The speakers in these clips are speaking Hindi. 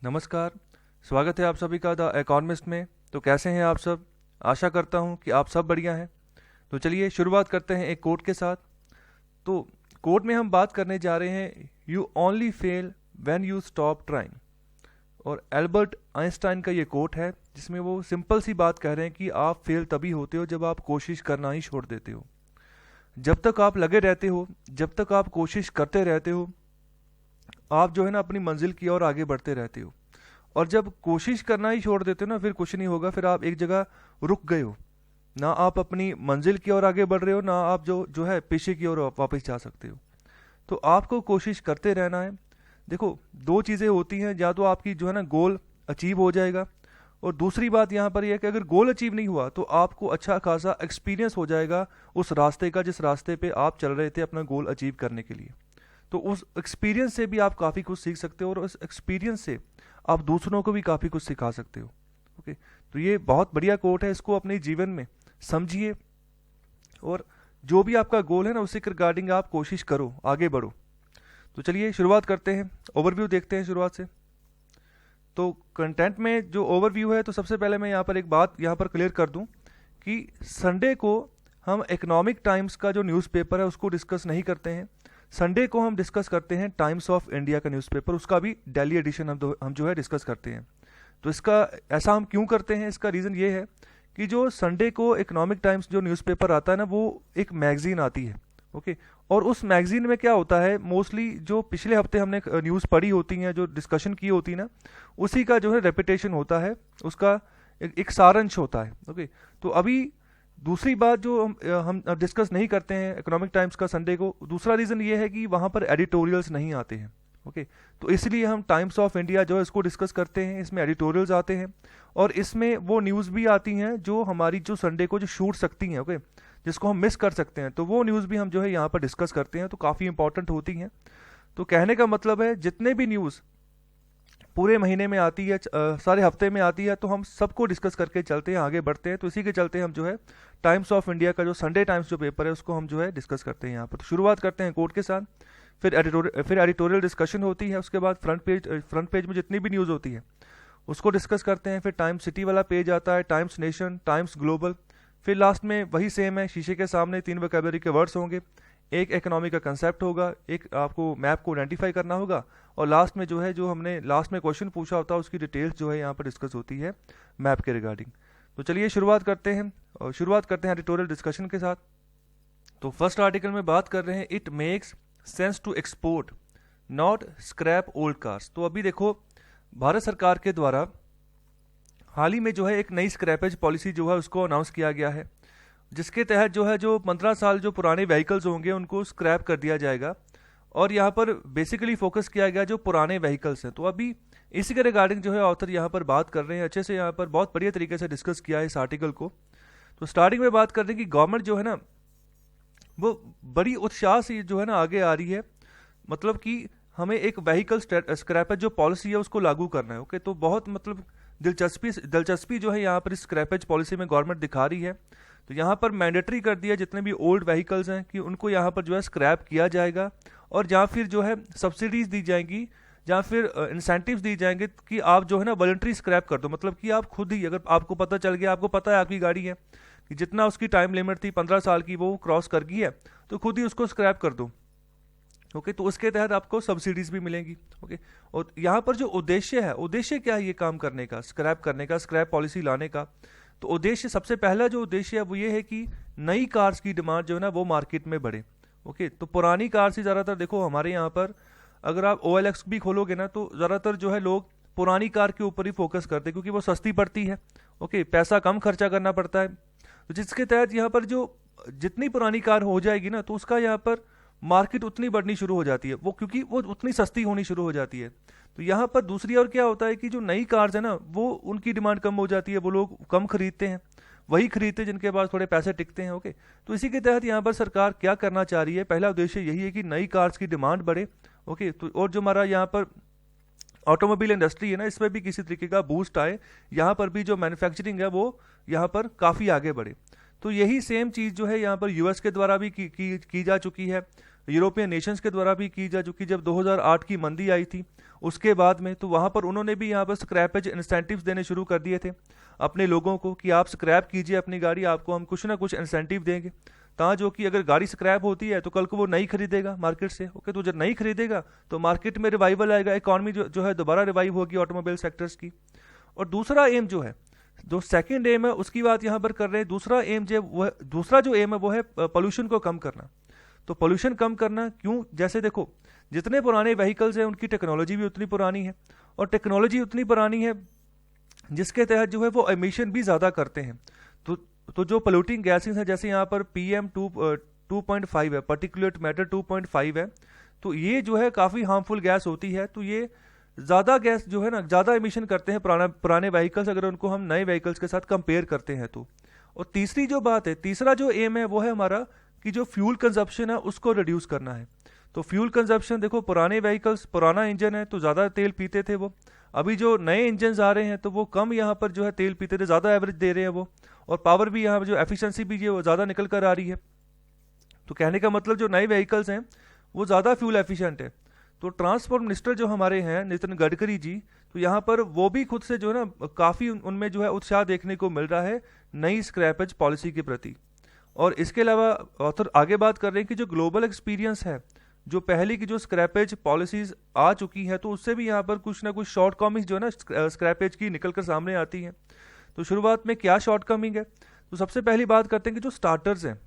नमस्कार। स्वागत है आप सभी का द इकोनॉमिस्ट में। तो कैसे हैं आप सब? आशा करता हूं कि आप सब बढ़िया हैं। तो चलिए शुरुआत करते हैं एक कोट के साथ। तो कोट में हम बात करने जा रहे हैं you only fail when you stop trying. और एल्बर्ट आइंस्टाइन का ये कोट है जिसमें वो सिंपल सी बात कह रहे हैं कि आप फेल तभी होते हो जब आप कोशिश करना ही छोड़ देते हो। जब तक आप लगे रहते हो, जब तक आप कोशिश करते रहते हो, आप जो है ना अपनी मंजिल की ओर आगे बढ़ते रहते हो। और जब कोशिश करना ही छोड़ देते हो ना, फिर कुछ नहीं होगा, फिर आप एक जगह रुक गए हो। ना आप अपनी मंजिल की ओर आगे बढ़ रहे हो, ना आप जो जो है पीछे की ओर वापस जा सकते हो। तो आपको कोशिश करते रहना है। देखो, दो चीज़ें होती हैं, या तो आपकी जो है ना गोल अचीव हो जाएगा, और दूसरी बात यहाँ पर यह है कि अगर गोल अचीव नहीं हुआ तो आपको अच्छा खासा एक्सपीरियंस हो जाएगा उस रास्ते का जिस रास्ते पे आप चल रहे थे अपना गोल अचीव करने के लिए। तो उस एक्सपीरियंस से भी आप काफ़ी कुछ सीख सकते हो, और उस एक्सपीरियंस से आप दूसरों को भी काफ़ी कुछ सिखा सकते हो। ओके, तो ये बहुत बढ़िया कोट है, इसको अपने जीवन में समझिए, और जो भी आपका गोल है ना उसी के रिगार्डिंग आप कोशिश करो, आगे बढ़ो। तो चलिए शुरुआत करते हैं, ओवरव्यू देखते हैं शुरुआत से। तो कंटेंट में जो ओवरव्यू है, तो सबसे पहले मैं यहाँ पर एक बात यहाँ पर क्लियर कर दूँ कि संडे को हम इकोनॉमिक टाइम्स का जो न्यूज़पेपर है उसको डिस्कस नहीं करते हैं। संडे को हम डिस्कस करते हैं टाइम्स ऑफ इंडिया का न्यूज़पेपर, उसका भी डेली एडिशन हम जो है डिस्कस करते हैं। तो इसका ऐसा हम क्यों करते हैं, इसका रीज़न ये है कि जो संडे को इकोनॉमिक टाइम्स जो न्यूज़पेपर आता है ना, वो एक मैगजीन आती है। ओके, और उस मैगजीन में क्या होता है, मोस्टली जो पिछले हफ्ते हमने न्यूज़ पढ़ी होती हैं, जो डिस्कशन की होती है ना, उसी का जो है रेपिटेशन होता है, उसका एक सारांश होता है। ओके, तो अभी दूसरी बात जो हम डिस्कस नहीं करते हैं इकोनॉमिक टाइम्स का संडे को, दूसरा रीज़न ये है कि वहाँ पर एडिटोरियल्स नहीं आते हैं। ओके, तो इसलिए हम टाइम्स ऑफ इंडिया जो है इसको डिस्कस करते हैं, इसमें एडिटोरियल्स आते हैं, और इसमें वो न्यूज़ भी आती हैं जो हमारी जो संडे को जो शूट सकती हैं, ओके, जिसको हम मिस कर सकते हैं, तो वो न्यूज़ भी हम जो है यहाँ पर डिस्कस करते हैं, तो काफ़ी इंपॉर्टेंट होती हैं। तो कहने का मतलब है जितने भी न्यूज़ पूरे महीने में आती है, सारे हफ्ते में आती है, तो हम सबको डिस्कस करके चलते हैं, आगे बढ़ते हैं। तो इसी के चलते हम जो है टाइम्स ऑफ इंडिया का जो संडे टाइम्स जो पेपर है उसको हम जो है डिस्कस करते हैं यहाँ पर। तो शुरुआत करते हैं कोर्ट के साथ, फिर एडिटोरियल डिस्कशन होती है, उसके बाद फ्रंट पेज में जितनी भी न्यूज़ होती है उसको डिस्कस करते हैं, फिर टाइम्स सिटी वाला पेज आता है, टाइम्स नेशन, टाइम्स ग्लोबल, फिर लास्ट में वही सेम है, शीशे के सामने 3 वोकैबुलरी के वर्ड्स होंगे, एक इकोनॉमी का कंसेप्ट होगा, एक आपको मैप को आइडेंटिफाई करना होगा, और लास्ट में जो है जो हमने लास्ट में क्वेश्चन पूछा होता है उसकी डिटेल्स जो है यहाँ पर डिस्कस होती है मैप के रिगार्डिंग। तो चलिए शुरुआत करते हैं, और शुरुआत करते हैं एडिटोरियल डिस्कशन के साथ। तो फर्स्ट आर्टिकल में बात कर रहे हैं it makes sense to export not scrap old cars. तो अभी देखो, भारत सरकार के द्वारा हाल ही में जो है एक नई स्क्रैपेज पॉलिसी जो है उसको अनाउंस किया गया है, जिसके तहत जो है जो 15 साल जो पुराने व्हीकल्स होंगे उनको स्क्रैप कर दिया जाएगा, और यहाँ पर बेसिकली फोकस किया गया जो पुराने व्हीकल्स हैं। तो अभी इसी के रिगार्डिंग जो है ऑथर यहाँ पर बात कर रहे हैं, अच्छे से यहाँ पर बहुत बढ़िया तरीके से डिस्कस किया है इस आर्टिकल को। तो स्टार्टिंग में बात कर रहे हैं कि गवर्नमेंट जो है ना वो बड़ी उत्साह से जो है ना आगे आ रही है, मतलब कि हमें एक व्हीकल स्क्रैपेज जो पॉलिसी है उसको लागू करना है। ओके, तो बहुत मतलब दिलचस्पी जो है यहाँ पर इस स्क्रैपेज पॉलिसी में गवर्नमेंट दिखा रही है। तो यहाँ पर मैंडेटरी कर दिया जितने भी ओल्ड व्हीकल्स हैं कि उनको यहाँ पर जो है स्क्रैप किया जाएगा, और जहाँ फिर जो है सब्सिडीज दी जाएंगी, जहाँ फिर इंसेंटिव्स दी जाएंगे कि आप जो है ना वॉलंटरी स्क्रैप कर दो। मतलब कि आप खुद ही, अगर आपको पता चल गया, आपको पता है आपकी गाड़ी है कि जितना उसकी टाइम लिमिट थी 15 साल की वो क्रॉस कर गई है, तो खुद ही उसको स्क्रैप कर दो। ओके, तो उसके तहत आपको सब्सिडीज भी मिलेंगी। ओके, और यहाँ पर जो उद्देश्य है, उद्देश्य क्या है ये काम करने का, स्क्रैप करने का, स्क्रैप पॉलिसी लाने का, तो उद्देश्य, सबसे पहला जो उद्देश्य है वो ये है कि नई कार्स की डिमांड जो है ना वो मार्केट में बढ़े। ओके, तो पुरानी कार से ज़्यादातर देखो हमारे यहाँ पर अगर आप OLX भी खोलोगे ना, तो ज़्यादातर जो है लोग पुरानी कार के ऊपर ही फोकस करते हैं, क्योंकि वो सस्ती पड़ती है। ओके, पैसा कम खर्चा करना पड़ता है, तो जिसके तहत यहाँ पर जो जितनी पुरानी कार हो जाएगी ना, तो उसका यहाँ पर मार्केट उतनी बढ़नी शुरू हो जाती है, वो क्योंकि वो उतनी सस्ती होनी शुरू हो जाती है। तो यहाँ पर दूसरी ओर क्या होता है कि जो नई कार्स है ना वो उनकी डिमांड कम हो जाती है, वो लोग कम खरीदते हैं, वही खरीदते हैं जिनके पास थोड़े पैसे टिकते हैं। ओके, तो इसी के तहत यहाँ पर सरकार क्या करना चाह रही है, पहला उद्देश्य यही है कि नई कार्स की डिमांड बढ़े। ओके, तो और जो हमारा यहाँ पर ऑटोमोबाइल इंडस्ट्री है ना, इसमें भी किसी तरीके का बूस्ट आए, यहाँ पर भी जो मैन्युफैक्चरिंग है वो यहाँ पर काफ़ी आगे बढ़े। तो यही सेम चीज़ जो है यहाँ पर यूएस के द्वारा भी की जा चुकी है। यूरोपियन नेशंस के द्वारा भी की जा चुकी। जब 2008 की मंदी आई थी उसके बाद में, तो वहाँ पर उन्होंने भी यहाँ पर स्क्रैपेज इंसेंटिव्स देने शुरू कर दिए थे अपने लोगों को कि आप स्क्रैप कीजिए अपनी गाड़ी, आपको हम कुछ ना कुछ इंसेंटिव देंगे। ता जो कि अगर गाड़ी स्क्रैप होती है तो कल को वो नहीं खरीदेगा मार्केट से। ओके, तो जब नहीं खरीदेगा तो मार्केट में रिवाइवल आएगा, इकॉनमी जो है दोबारा रिवाइव होगी ऑटोमोबाइल सेक्टर्स की। और दूसरा एम जो है, जो सेकंड एम है उसकी बात यहाँ पर कर रहे हैं। दूसरा एम जो वह दूसरा जो एम है वो है पोल्यूशन को कम करना। तो पोल्यूशन कम करना क्यों? जैसे देखो, जितने पुराने व्हीकल्स हैं उनकी टेक्नोलॉजी भी उतनी पुरानी है, और टेक्नोलॉजी उतनी पुरानी है जिसके तहत जो है वो एमिशन भी ज़्यादा करते हैं। तो जो पोल्यूटिंग गैसेस हैं, जैसे यहाँ पर PM2.5 है, पार्टिकुलेट मैटर 2.5 है, तो ये जो है काफ़ी हार्मफुल गैस होती है। तो ये ज़्यादा गैस जो है ना, ज़्यादा एमिशन करते हैं पुराने व्हीकल्स, अगर उनको हम नए व्हीकल्स के साथ कंपेयर करते हैं तो। और तीसरी जो बात है, तीसरा जो एम है वो है हमारा कि जो फ्यूल कंजप्शन है उसको रिड्यूस करना है। तो फ्यूल कंजप्शन देखो, पुराने व्हीकल्स, पुराना इंजन है तो ज़्यादा तेल पीते थे वो। अभी जो नए इंजन आ रहे हैं तो वो कम यहाँ पर जो है तेल पीते थे, ज़्यादा एवरेज दे रहे हैं वो, और पावर भी यहाँ पर जो एफिशिएंसी भी है वो ज़्यादा निकल कर आ रही है। तो कहने का मतलब जो नए व्हीकल्स हैं वो ज़्यादा फ्यूल एफिशिएंट है। तो ट्रांसपोर्ट मिनिस्टर जो हमारे हैं नितिन गडकरी जी, तो यहाँ पर वो भी खुद से जो है ना काफ़ी उनमें जो है उत्साह देखने को मिल रहा है नई स्क्रैपेज पॉलिसी के प्रति। और इसके अलावा ऑथर आगे बात कर रहे हैं कि जो ग्लोबल एक्सपीरियंस है, जो पहले की जो स्क्रैपेज पॉलिसीज आ चुकी है, तो उससे भी यहाँ पर कुछ ना कुछ शॉर्ट कमिंग जो है ना स्क्रैपेज की निकल कर सामने आती हैं। तो शुरुआत में क्या शॉर्ट कमिंग है, तो सबसे पहली बात करते हैं कि जो स्टार्टर्स हैं,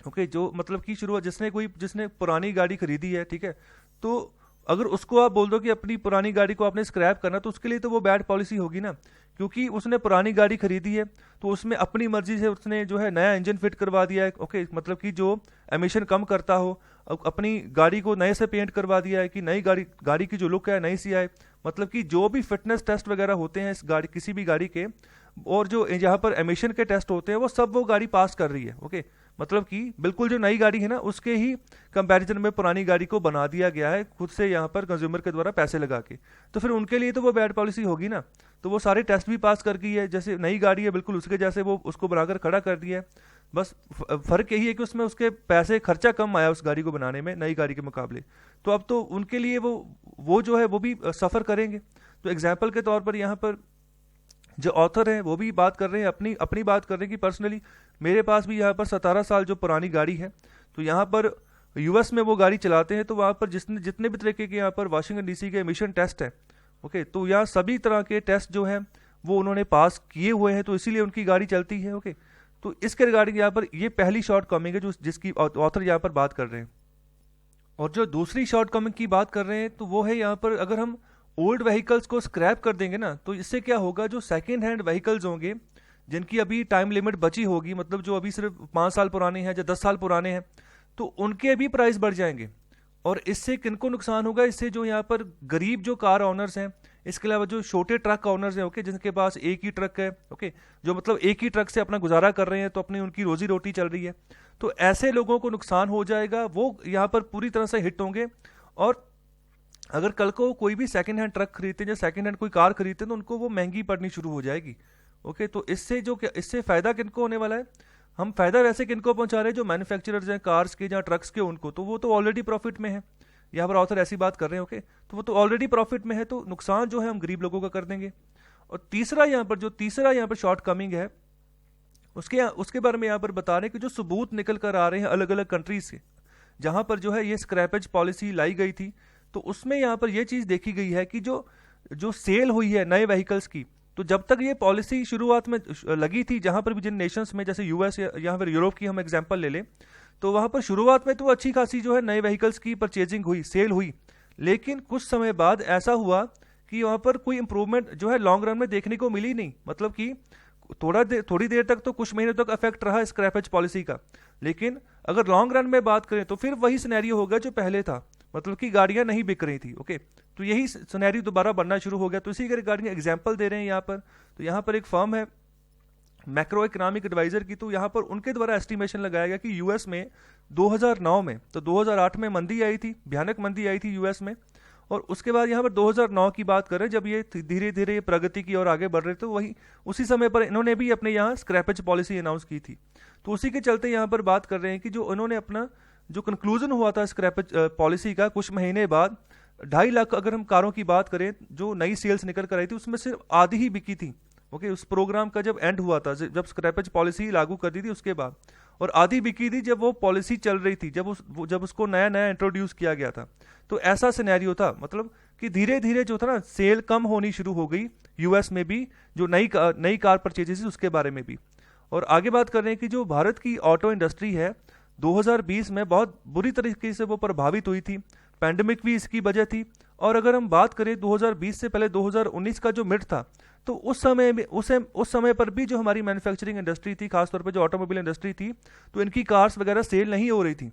ओके, जो मतलब कि शुरुआत जिसने पुरानी गाड़ी खरीदी है, ठीक है, तो अगर उसको आप बोल दो कि अपनी पुरानी गाड़ी को आपने स्क्रैप करना, तो उसके लिए तो वो बैड पॉलिसी होगी ना, क्योंकि उसने पुरानी गाड़ी खरीदी है तो उसमें अपनी मर्जी से उसने जो है नया इंजन फिट करवा दिया है। ओके, मतलब कि जो एमिशन कम करता हो, अपनी गाड़ी को नए से पेंट करवा दिया है कि नई गाड़ी की जो लुक है नई सी आए। मतलब कि जो भी फिटनेस टेस्ट वगैरह होते हैं इस गाड़ी, किसी भी गाड़ी के, और जो यहाँ पर एमिशन के टेस्ट होते हैं, वो सब वो गाड़ी पास कर रही है। ओके, मतलब कि बिल्कुल जो नई गाड़ी है ना उसके ही कंपैरिजन में पुरानी गाड़ी को बना दिया गया है खुद से यहाँ पर कंज्यूमर के द्वारा पैसे लगा के। तो फिर उनके लिए तो वो बैड पॉलिसी होगी ना। तो वो सारे टेस्ट भी पास कर गई है, जैसे नई गाड़ी है बिल्कुल उसके जैसे वो उसको बनाकर खड़ा कर दिया है। बस फर्क यही है कि उसमें उसके पैसे खर्चा कम आया उस गाड़ी को बनाने में नई गाड़ी के मुकाबले। तो अब तो उनके लिए वो जो है वो भी सफ़र करेंगे। तो एग्जाम्पल के तौर पर यहाँ पर जो ऑथर हैं वो भी बात कर रहे हैं, अपनी बात कर रहे हैं कि पर्सनली मेरे पास भी यहाँ पर 17 साल जो पुरानी गाड़ी है, तो यहाँ पर यूएस में वो गाड़ी चलाते हैं तो वहाँ पर जितने भी तरीके के यहाँ पर वाशिंगटन डीसी के एमिशन टेस्ट है, ओके, तो यहाँ सभी तरह के टेस्ट जो हैं वो उन्होंने पास किए हुए हैं, तो इसीलिए उनकी गाड़ी चलती है। ओके, तो इसके रिगार्डिंग यहाँ पर ये पहली शॉर्ट कमिंग है जिसकी ऑथर यहाँ पर बात कर रहे हैं। और जो दूसरी शॉर्ट कमिंग की बात कर रहे हैं तो वो है यहाँ पर अगर हम ओल्ड व्हीकल्स को स्क्रैप कर देंगे ना, तो इससे क्या होगा, जो सेकेंड हैंड व्हीकल्स होंगे जिनकी अभी टाइम लिमिट बची होगी, मतलब जो अभी सिर्फ 5 साल पुराने हैं या 10 साल पुराने हैं, तो उनके भी प्राइस बढ़ जाएंगे। और इससे किनको नुकसान होगा, इससे जो यहाँ पर गरीब जो कार ऑनर्स हैं, इसके अलावा जो छोटे ट्रक ऑनर्स हैं, ओके, जिनके पास एक ही ट्रक है, ओके, जो मतलब एक ही ट्रक से अपना गुजारा कर रहे हैं, तो अपनी उनकी रोजी रोटी चल रही है, तो ऐसे लोगों को नुकसान हो जाएगा, वो यहाँ पर पूरी तरह से हिट होंगे। और अगर कल को कोई भी सेकंड हैंड ट्रक खरीदते हैं या सेकंड हैंड कोई कार खरीदते हैं तो उनको वो महंगी पड़नी शुरू हो जाएगी। ओके, तो इससे फायदा किनको होने वाला है, हम फायदा वैसे किनको पहुंचा रहे हैं, जो मैन्युफैक्चरर्स हैं कार्स के या ट्रक्स के, उनको, तो वो तो ऑलरेडी प्रॉफिट में है। यहाँ पर ऑथर ऐसी बात कर रहे हैं, ओके, तो वो तो ऑलरेडी प्रॉफिट में है, तो नुकसान जो है हम गरीब लोगों का कर देंगे। और तीसरा यहाँ पर शॉर्ट कमिंग है, उसके बारे में यहाँ पर बता रहे हैं कि जो सबूत निकल कर आ रहे हैं अलग अलग कंट्रीज से, जहां पर जो है ये स्क्रैपेज पॉलिसी लाई गई थी, तो उसमें यहाँ पर यह चीज़ देखी गई है कि जो सेल हुई है नए व्हीकल्स की, तो जब तक ये पॉलिसी शुरुआत में लगी थी, जहां पर भी जिन नेशंस में, जैसे यूएस या फिर यूरोप की हम एग्जांपल ले लें, तो वहां पर शुरुआत में तो अच्छी खासी जो है नए व्हीकल्स की परचेजिंग हुई, सेल हुई, लेकिन कुछ समय बाद ऐसा हुआ कि वहां पर कोई इंप्रूवमेंट जो है लॉन्ग रन में देखने को मिली नहीं। मतलब कि थोड़ी देर तक तो कुछ महीनों तक इफेक्ट रहा स्क्रैपेज पॉलिसी का, लेकिन अगर लॉन्ग रन में बात करें तो फिर वही सिनेरियो होगा जो पहले था, मतलब कि गाड़ियां नहीं बिक रही थी। ओके, तो यही सिनेरियो दोबारा बनना शुरू हो गया। तो इसी के रिगार्डिंग एग्जांपल दे रहे हैं यहाँ पर। तो यहाँ पर एक फर्म है मैक्रो इकोनॉमिक एडवाइजर की, तो यहाँ पर उनके द्वारा एस्टिमेशन लगाया गया कि यूएस में 2009 में, तो 2008 में मंदी आई थी, भयानक मंदी आई थी यूएस में, और उसके बाद यहाँ पर 2009 की बात करें जब ये धीरे धीरे प्रगति की ओर आगे बढ़ रहे थे, वही उसी समय पर इन्होंने भी अपने यहाँ स्क्रैपेज पॉलिसी अनाउंस की थी। तो उसी के चलते यहाँ पर बात कर रहे हैं कि जो इन्होंने अपना जो कंक्लूजन हुआ था स्क्रैपेज पॉलिसी का कुछ महीने बाद, 2.5 लाख अगर हम कारों की बात करें जो नई सेल्स निकल कर आई थी, उसमें सिर्फ आधी ही बिकी थी। ओके, उस प्रोग्राम का जब एंड हुआ था, जब स्क्रैपेज पॉलिसी लागू कर दी थी उसके बाद, और आधी बिकी थी जब वो पॉलिसी चल रही थी, जब उसको नया नया इंट्रोड्यूस किया गया था। तो ऐसा सिनेरियो था, मतलब कि धीरे धीरे जो था ना सेल कम होनी शुरू हो गई यूएस में भी, जो नई कार परचेजेस थी उसके बारे में भी। और आगे बात कर रहे हैं कि जो भारत की ऑटो इंडस्ट्री है 2020 में बहुत बुरी तरीके से वो प्रभावित हुई थी, पैंडेमिक भी इसकी वजह थी। और अगर हम बात करें 2020 से पहले 2019 का जो मिड था, तो उस समय पर भी जो हमारी मैन्युफैक्चरिंग इंडस्ट्री थी, खासतौर पे जो ऑटोमोबाइल इंडस्ट्री थी, तो इनकी कार्स वगैरह सेल नहीं हो रही थी।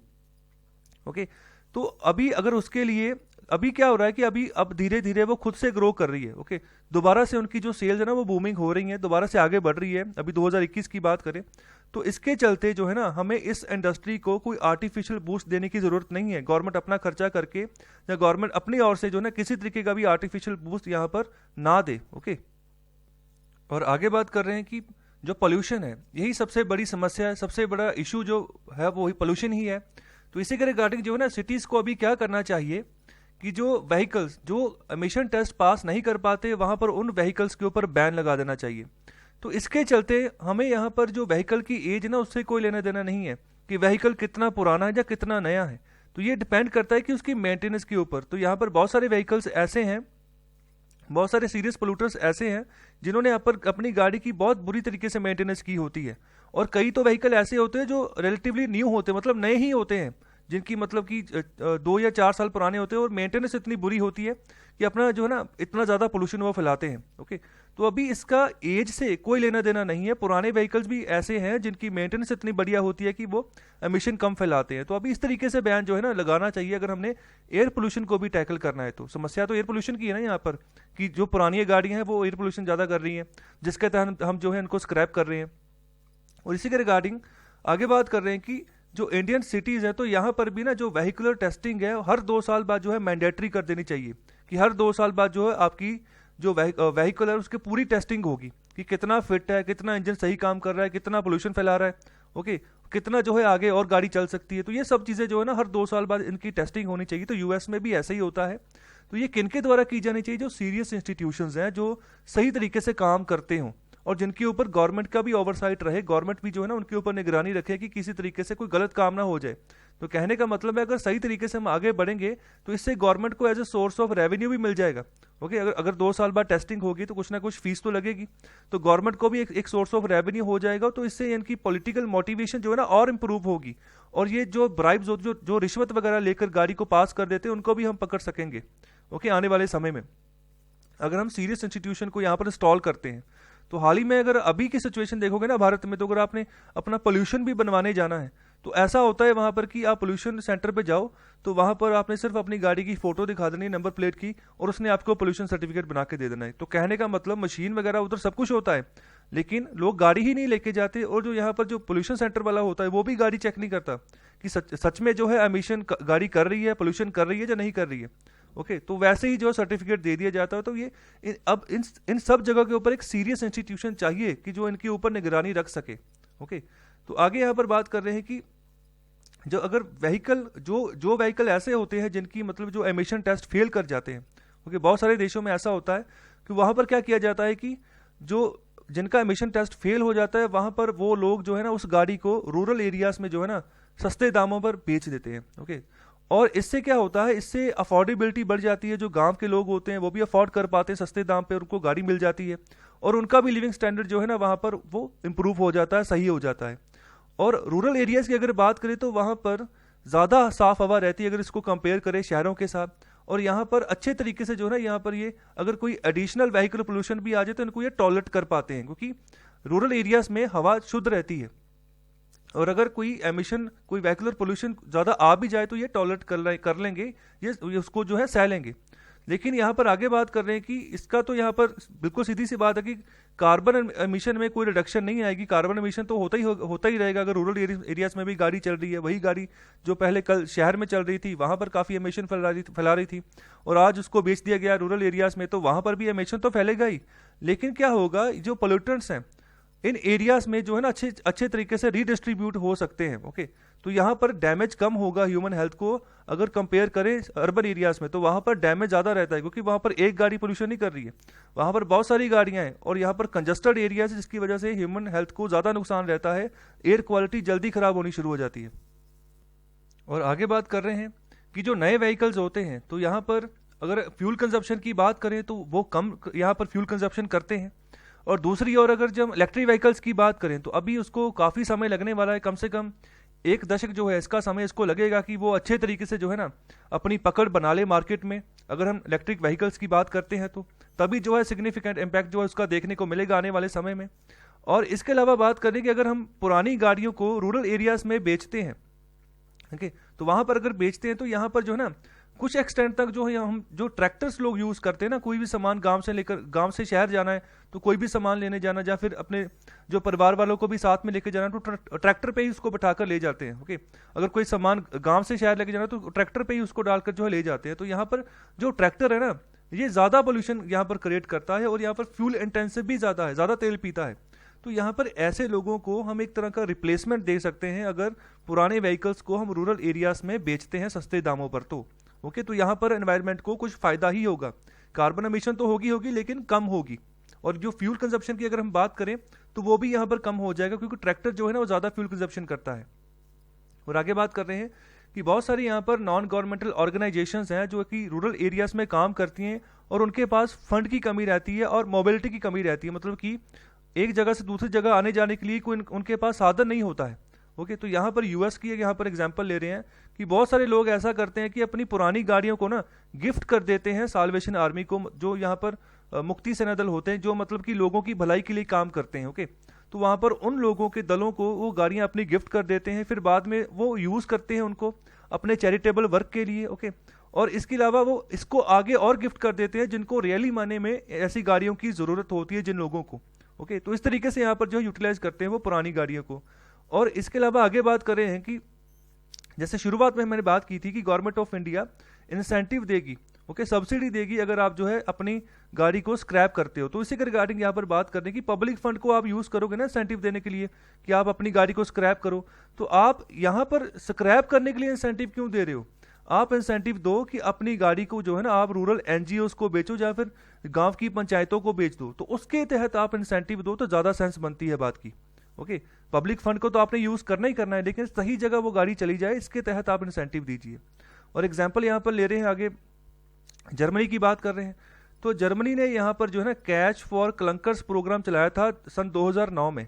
ओके, तो अभी अगर उसके लिए अभी क्या हो रहा है कि अब धीरे धीरे वो खुद से ग्रो कर रही है। ओके, दोबारा से उनकी जो सेल्स है ना वो बूमिंग हो रही है, दोबारा से आगे बढ़ रही है। अभी 2021 की बात करें तो इसके चलते जो है ना हमें इस इंडस्ट्री को कोई आर्टिफिशियल बूस्ट देने की जरूरत नहीं है। गवर्नमेंट अपना खर्चा करके या गवर्नमेंट अपनी ओर से जो है ना किसी तरीके का भी आर्टिफिशियल बूस्ट यहाँ पर ना दे। ओके, और आगे बात कर रहे हैं कि जो पोल्यूशन है यही सबसे बड़ी समस्या है, सबसे बड़ा इशू जो है वो ही पोल्यूशन ही है। तो इसी के रिगार्डिंग जो है ना सिटीज़ को अभी क्या करना चाहिए कि जो व्हीकल्स जो एमिशन टेस्ट पास नहीं कर पाते वहाँ पर उन व्हीकल्स के ऊपर बैन लगा देना चाहिए। तो इसके चलते हमें यहाँ पर जो व्हीकल की एज ना उससे कोई लेना देना नहीं है कि व्हीकल कितना पुराना है या कितना नया है, तो ये डिपेंड करता है कि उसकी मेंटेनेंस के ऊपर। तो यहाँ पर बहुत सारे व्हीकल्स ऐसे हैं, बहुत सारे सीरियस पोल्यूटर्स ऐसे हैं जिन्होंने यहाँ पर अपनी गाड़ी की बहुत बुरी तरीके से मेंटेनेंस की होती है। और कई तो व्हीकल ऐसे होते हैं जो रिलेटिवली न्यू होते हैं, मतलब नए ही होते हैं, जिनकी मतलब कि 2 या 4 साल पुराने होते हैं और मेंटेनेंस इतनी बुरी होती है कि अपना जो है ना इतना ज़्यादा पोल्यूशन वो फैलाते हैं। ओके, तो अभी इसका एज से कोई लेना देना नहीं है। पुराने व्हीकल्स भी ऐसे हैं जिनकी मेंटेनेंस इतनी बढ़िया होती है कि वो एमिशन कम फैलाते हैं। तो अभी इस तरीके से बैन जो है ना लगाना चाहिए अगर हमने एयर पोल्यूशन को भी टैकल करना है। तो समस्या तो एयर पोल्यूशन की है ना यहाँ पर, कि जो पुरानी गाड़ियाँ हैं वो एयर पोल्यूशन ज़्यादा कर रही हैं, जिसके तहत हम जो है इनको स्क्रैप कर रहे हैं। और इसी के रिगार्डिंग आगे बात कर रहे हैं कि जो इंडियन सिटीज़ है तो यहाँ पर भी ना जो वेहिकुलर टेस्टिंग है हर 2 साल बाद जो है मैंडेटरी कर देनी चाहिए, कि हर 2 साल बाद जो है आपकी जो वेहिकल है उसकी पूरी टेस्टिंग होगी कि कितना फिट है, कितना इंजन सही काम कर रहा है, कितना पोल्यूशन फैला रहा है, ओके, कितना जो है आगे और गाड़ी चल सकती है। तो ये सब चीज़ें जो है ना हर 2 साल बाद इनकी टेस्टिंग होनी चाहिए। तो यूएस में भी ऐसा ही होता है। तो ये किनके द्वारा की जानी चाहिए? जो सीरियस इंस्टीट्यूशंस हैं, जो सही तरीके से काम करते हों और जिनके ऊपर गवर्नमेंट का भी ओवरसाइट रहे, गवर्नमेंट भी जो है ना उनके ऊपर निगरानी रखे कि किसी तरीके से कोई गलत काम ना हो जाए। तो कहने का मतलब है अगर सही तरीके से हम आगे बढ़ेंगे तो इससे गवर्नमेंट को as a source of revenue भी मिल जाएगा। ओके, अगर 2 साल बाद टेस्टिंग होगी तो कुछ ना कुछ फीस तो लगेगी, तो गवर्नमेंट को भी एक सोर्स ऑफ रेवेन्यू हो जाएगा। तो इससे इनकी पॉलिटिकल मोटिवेशन जो है ना और इम्प्रूव होगी, और ये जो ब्राइब्स जो रिश्वत वगैरह लेकर गाड़ी को पास कर देते हैं उनको भी हम पकड़ सकेंगे। ओके, आने वाले समय में अगर हम सीरियस इंस्टीट्यूशन को यहाँ पर इंस्टॉल करते हैं। तो हाल ही में अगर अभी की सिचुएशन देखोगे ना भारत में, तो अगर आपने अपना पोल्यूशन भी बनवाने जाना है तो ऐसा होता है वहाँ पर कि आप पोल्यूशन सेंटर पे जाओ तो वहाँ पर आपने सिर्फ अपनी गाड़ी की फोटो दिखा देनी है, नंबर प्लेट की, और उसने आपको पोल्यूशन सर्टिफिकेट बना के दे देना है। तो कहने का मतलब मशीन वगैरह उधर सब कुछ होता है, लेकिन लोग गाड़ी ही नहीं लेके जाते। और जो यहाँ पर जो पोल्यूशन सेंटर वाला होता है वो भी गाड़ी चेक नहीं करता कि सच में जो है एमिशन गाड़ी कर रही है, पोल्यूशन कर रही है या नहीं कर रही है। ओके, तो वैसे ही जो सर्टिफिकेट दे दिया जाता है। तो ये अब इन सब जगह के ऊपर एक सीरियस इंस्टीट्यूशन चाहिए कि जो इनके ऊपर निगरानी रख सके। ओके, तो आगे यहाँ पर बात कर रहे हैं कि जो अगर व्हीकल जो व्हीकल ऐसे होते हैं जिनकी मतलब जो एमिशन टेस्ट फेल कर जाते हैं। ओके, बहुत सारे देशों में ऐसा होता है कि वहाँ पर क्या किया जाता है कि जो जिनका एमिशन टेस्ट फेल हो जाता है वहाँ पर वो लोग जो है ना उस गाड़ी को रूरल एरियाज में जो है ना सस्ते दामों पर बेच देते हैं। ओके, और इससे क्या होता है, इससे अफोर्डेबिलिटी बढ़ जाती है। जो गांव के लोग होते हैं वो भी अफोर्ड कर पाते हैं, सस्ते दाम पे उनको गाड़ी मिल जाती है, और उनका भी लिविंग स्टैंडर्ड जो है ना वहाँ पर वो इम्प्रूव हो जाता है, सही हो जाता है। और रूरल एरियाज़ की अगर बात करें तो वहाँ पर ज़्यादा साफ हवा रहती है अगर इसको कंपेयर करें शहरों के साथ। और यहाँ पर अच्छे तरीके से जो है ना यहाँ पर ये अगर कोई एडिशनल व्हीकल पोल्यूशन भी आ जाए तो इनको ये टॉलरेट कर पाते हैं, क्योंकि रूरल एरियाज़ में हवा शुद्ध रहती है। और अगर कोई एमिशन कोई व्हीकुलर पोल्यूशन ज़्यादा आ भी जाए तो ये टॉलरेट कर लेंगे, ये उसको जो है सह लेंगे। लेकिन यहाँ पर आगे बात कर रहे हैं कि इसका तो यहाँ पर बिल्कुल सीधी सी बात है कि कार्बन एमिशन में कोई रिडक्शन नहीं आएगी। कार्बन एमिशन तो होता ही रहेगा। अगर रूरल एरियाज में भी गाड़ी चल रही है, वही गाड़ी जो पहले कल शहर में चल रही थी वहाँ पर काफ़ी एमिशन फैला रही थी और आज उसको बेच दिया गया रूरल एरियाज में, तो वहाँ पर भी एमिशन तो फैलेगा ही। लेकिन क्या होगा, जो पोल्यूटेंट्स हैं इन एरियाज में जो है ना अच्छे अच्छे तरीके से रीडिस्ट्रीब्यूट हो सकते हैं। ओके, तो यहाँ पर डैमेज कम होगा ह्यूमन हेल्थ को अगर कंपेयर करें अर्बन एरियाज में, तो वहाँ पर डैमेज ज़्यादा रहता है क्योंकि वहाँ पर एक गाड़ी पोल्यूशन नहीं कर रही है, वहाँ पर बहुत सारी गाड़ियाँ हैं और यहाँ पर कंजस्टेड एरियाज, जिसकी वजह से ह्यूमन हेल्थ को ज़्यादा नुकसान रहता है, एयर क्वालिटी जल्दी खराब होनी शुरू हो जाती है। और आगे बात कर रहे हैं कि जो नए व्हीकल्स होते हैं, तो यहाँ पर अगर फ्यूल कंजप्शन की बात करें तो वो कम यहाँ पर फ्यूल कंजप्शन करते हैं। और दूसरी ओर अगर जब इलेक्ट्रिक व्हीकल्स की बात करें तो अभी उसको काफ़ी समय लगने वाला है, कम से कम 1 दशक जो है इसका समय इसको लगेगा कि वो अच्छे तरीके से जो है ना अपनी पकड़ बना ले मार्केट में। अगर हम इलेक्ट्रिक व्हीकल्स की बात करते हैं तो तभी जो है सिग्निफिकेंट इम्पैक्ट जो है उसका देखने को मिलेगा आने वाले समय में। और इसके अलावा बात करें कि अगर हम पुरानी गाड़ियों को रूरल एरियाज में बेचते हैं, ओके, तो वहां पर अगर बेचते हैं तो यहाँ पर जो है ना कुछ एक्सटेंट तक जो है हम जो ट्रैक्टर्स लोग यूज करते हैं ना, कोई भी सामान गांव से शहर जाना है, तो कोई भी सामान लेने जाना या फिर अपने जो परिवार वालों को भी साथ में लेके जाना, तो ट्रैक्टर पे ही उसको बैठाकर ले जाते हैं। ओके, अगर कोई सामान गांव से शहर लेके जाना तो ट्रैक्टर पे ही उसको डालकर जो है ले जाते हैं। तो यहाँ पर जो ट्रैक्टर है ना, ये ज्यादा पोल्यूशन यहाँ पर क्रिएट करता है और यहाँ पर फ्यूल इंटेंसिव भी ज्यादा है, ज्यादा तेल पीता है। तो यहाँ पर ऐसे लोगों को हम एक तरह का रिप्लेसमेंट दे सकते हैं अगर पुराने व्हीकल्स को हम रूरल एरियाज में बेचते हैं सस्ते दामों पर। तो ओके, तो यहाँ पर एनवायरनमेंट को कुछ फायदा ही होगा, कार्बन एमिशन तो होगी लेकिन कम होगी। और जो फ्यूल कंजप्शन की अगर हम बात करें तो वो भी यहाँ पर कम हो जाएगा क्योंकि ट्रैक्टर जो है ना वो ज़्यादा फ्यूल कंजप्शन करता है। और आगे बात कर रहे हैं कि बहुत सारी यहाँ पर नॉन गवर्नमेंटल ऑर्गेनाइजेशंस हैं जो कि रूरल एरियाज में काम करती हैं और उनके पास फंड की कमी रहती है और मोबिलिटी की कमी रहती है, मतलब कि एक जगह से दूसरी जगह आने जाने के लिए कोई उनके पास साधन नहीं होता है। ओके, तो यहाँ पर यूएस की यहाँ पर एग्जांपल ले रहे हैं कि बहुत सारे लोग ऐसा करते हैं कि अपनी पुरानी गाड़ियों को ना गिफ्ट कर देते हैं साल्वेशन आर्मी को, जो यहाँ पर मुक्ति सेना दल होते हैं, जो मतलब कि लोगों की भलाई के लिए काम करते हैं। ओके, तो वहाँ पर उन लोगों के दलों को वो गाड़ियाँ अपनी गिफ्ट कर देते हैं, फिर बाद में वो यूज़ करते हैं उनको अपने चैरिटेबल वर्क के लिए। ओके, और इसके अलावा वो इसको आगे और गिफ्ट कर देते हैं जिनको रियली माने में ऐसी गाड़ियों की ज़रूरत होती है, जिन लोगों को। ओके, तो इस तरीके से यहाँ पर जो यूटिलाइज करते हैं वो पुरानी गाड़ियों को। और इसके अलावा आगे बात कर रहे हैं कि जैसे शुरुआत में मैंने बात की थी कि गवर्नमेंट ऑफ इंडिया इंसेंटिव देगी, ओके, सब्सिडी देगी अगर आप जो है अपनी गाड़ी को स्क्रैप करते हो। तो इसी के रिगार्डिंग यहाँ पर बात करने की, पब्लिक फंड को आप यूज करोगे ना इंसेंटिव देने के लिए कि आप अपनी गाड़ी को स्क्रैप करो, तो आप यहाँ पर स्क्रैप करने के लिए इंसेंटिव क्यों दे रहे हो? आप इंसेंटिव दो कि अपनी गाड़ी को जो है ना आप रूरल एनजीओस को बेचो या फिर गांव की पंचायतों को बेच दो, तो उसके तहत आप इंसेंटिव दो तो ज्यादा सेंस बनती है बात की। ओके, पब्लिक फंड को तो आपने यूज करना ही करना है, लेकिन सही जगह वो गाड़ी चली जाए इसके तहत आप इंसेंटिव दीजिए। और एग्जाम्पल यहाँ पर ले रहे हैं आगे, जर्मनी की बात कर रहे हैं। तो जर्मनी ने यहाँ पर जो है ना कैच फॉर क्लंकर्स प्रोग्राम चलाया था सन 2009 में।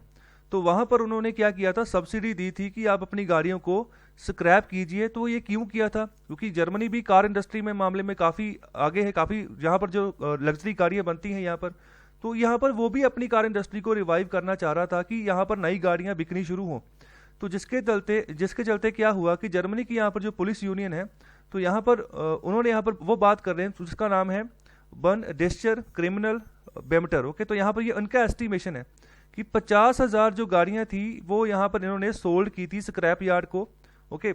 तो वहां पर उन्होंने क्या किया था, सब्सिडी दी थी कि आप अपनी गाड़ियों को स्क्रैप कीजिए। तो ये क्यों किया था? क्योंकि जर्मनी भी कार इंडस्ट्री में मामले में काफ़ी आगे है, काफ़ी यहाँ पर जो लग्जरी गाड़ियाँ बनती हैं यहाँ पर, तो यहाँ पर वो भी अपनी कार इंडस्ट्री को रिवाइव करना चाह रहा था कि यहाँ पर नई गाड़ियाँ बिकनी शुरू हों। तो जिसके चलते क्या हुआ कि जर्मनी की यहाँ पर जो पुलिस यूनियन है, तो यहाँ पर उन्होंने यहाँ पर वो बात कर रहे हैं जिसका नाम है बन डेस्चर क्रिमिनल बेमटर। ओके, तो यहाँ पर ये उनका एस्टिमेशन है कि 50,000 जो गाड़ियाँ थी वो यहाँ पर इन्होंने सोल्ड की थी स्क्रैप यार्ड को। ओके,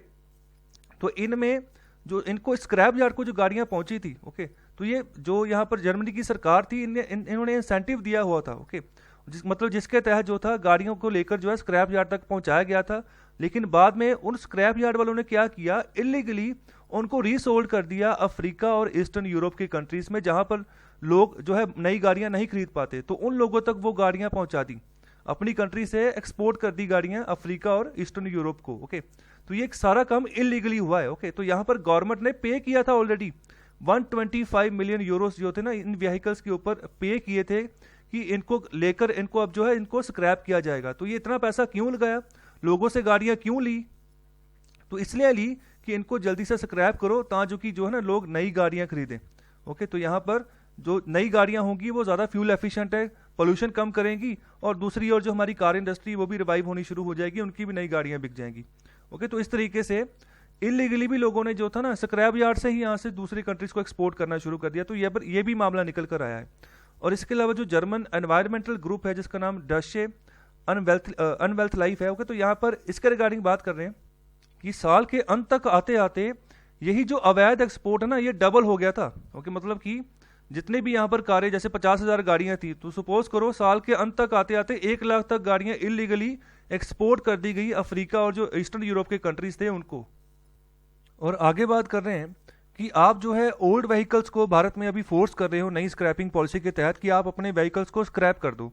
तो इनमें जो इनको स्क्रैप यार्ड को जो गाड़ियाँ पहुंची थी, ओके, तो ये जो यहाँ पर जर्मनी की सरकार थी इन्होंने इंसेंटिव दिया हुआ था। ओके, जिसके तहत जो था गाड़ियों को लेकर जो है स्क्रैप यार्ड तक पहुंचाया गया था। लेकिन बाद में उन स्क्रैप यार्ड वालों ने क्या किया, इलीगली उनको रीसोल्ड कर दिया अफ्रीका और ईस्टर्न यूरोप की कंट्रीज में, जहां पर लोग जो है नई गाड़ियां नहीं खरीद पाते, तो उन लोगों तक वो गाड़ियां पहुंचा दी, अपनी कंट्री से एक्सपोर्ट कर दी गाड़ियां अफ्रीका और ईस्टर्न यूरोप को। ओके, तो ये सारा काम इलीगली हुआ है। ओके, तो यहाँ पर गवर्नमेंट ने पे किया था ऑलरेडी 125 मिलियन यूरोस जो थे ना इन व्हीकल्स के ऊपर पे किए थे कि इनको लेकर इनको अब जो है इनको स्क्रैप किया जाएगा। तो ये इतना पैसा क्यों लगाया, लोगों से गाड़ियां क्यों ली? तो इसलिए ली कि इनको जल्दी से स्क्रैप करो ताकि जो है ना लोग नई गाड़ियां खरीदें। ओके, तो यहाँ पर जो नई गाड़ियां होंगी वो ज़्यादा फ्यूल एफिशिएंट है, पोल्यूशन कम करेंगी, और दूसरी ओर जो हमारी कार इंडस्ट्री वो भी रिवाइव होनी शुरू हो जाएगी, उनकी भी नई गाड़ियां बिक जाएंगी। ओके, तो इस तरीके से इलीगली भी लोगों ने जो था ना स्क्रैप यार्ड से ही यहाँ से दूसरी कंट्रीज को एक्सपोर्ट करना शुरू कर दिया। तो ये भी मामला निकल कर आया है। और इसके अलावा जो जर्मन एनवायरमेंटल ग्रुप है जिसका नाम डशे अनवेल्थ लाइफ है, ओके, तो यहाँ पर इसके रिगार्डिंग बात कर रहे हैं कि साल के अंत तक आते आते यही जो अवैध एक्सपोर्ट है ना ये डबल हो गया था। ओके, मतलब कि जितने भी यहाँ पर कारें, जैसे 50,000 गाड़ियां थी, तो सपोज करो साल के अंत तक आते आते 1 लाख तक गाड़ियां इलीगली एक्सपोर्ट कर दी गई अफ्रीका और जो ईस्टर्न यूरोप के कंट्रीज थे उनको। और आगे बात कर रहे हैं कि आप जो है ओल्ड व्हीकल्स को भारत में अभी फोर्स कर रहे हो नई स्क्रैपिंग पॉलिसी के तहत कि आप अपने व्हीकल्स को स्क्रैप कर दो।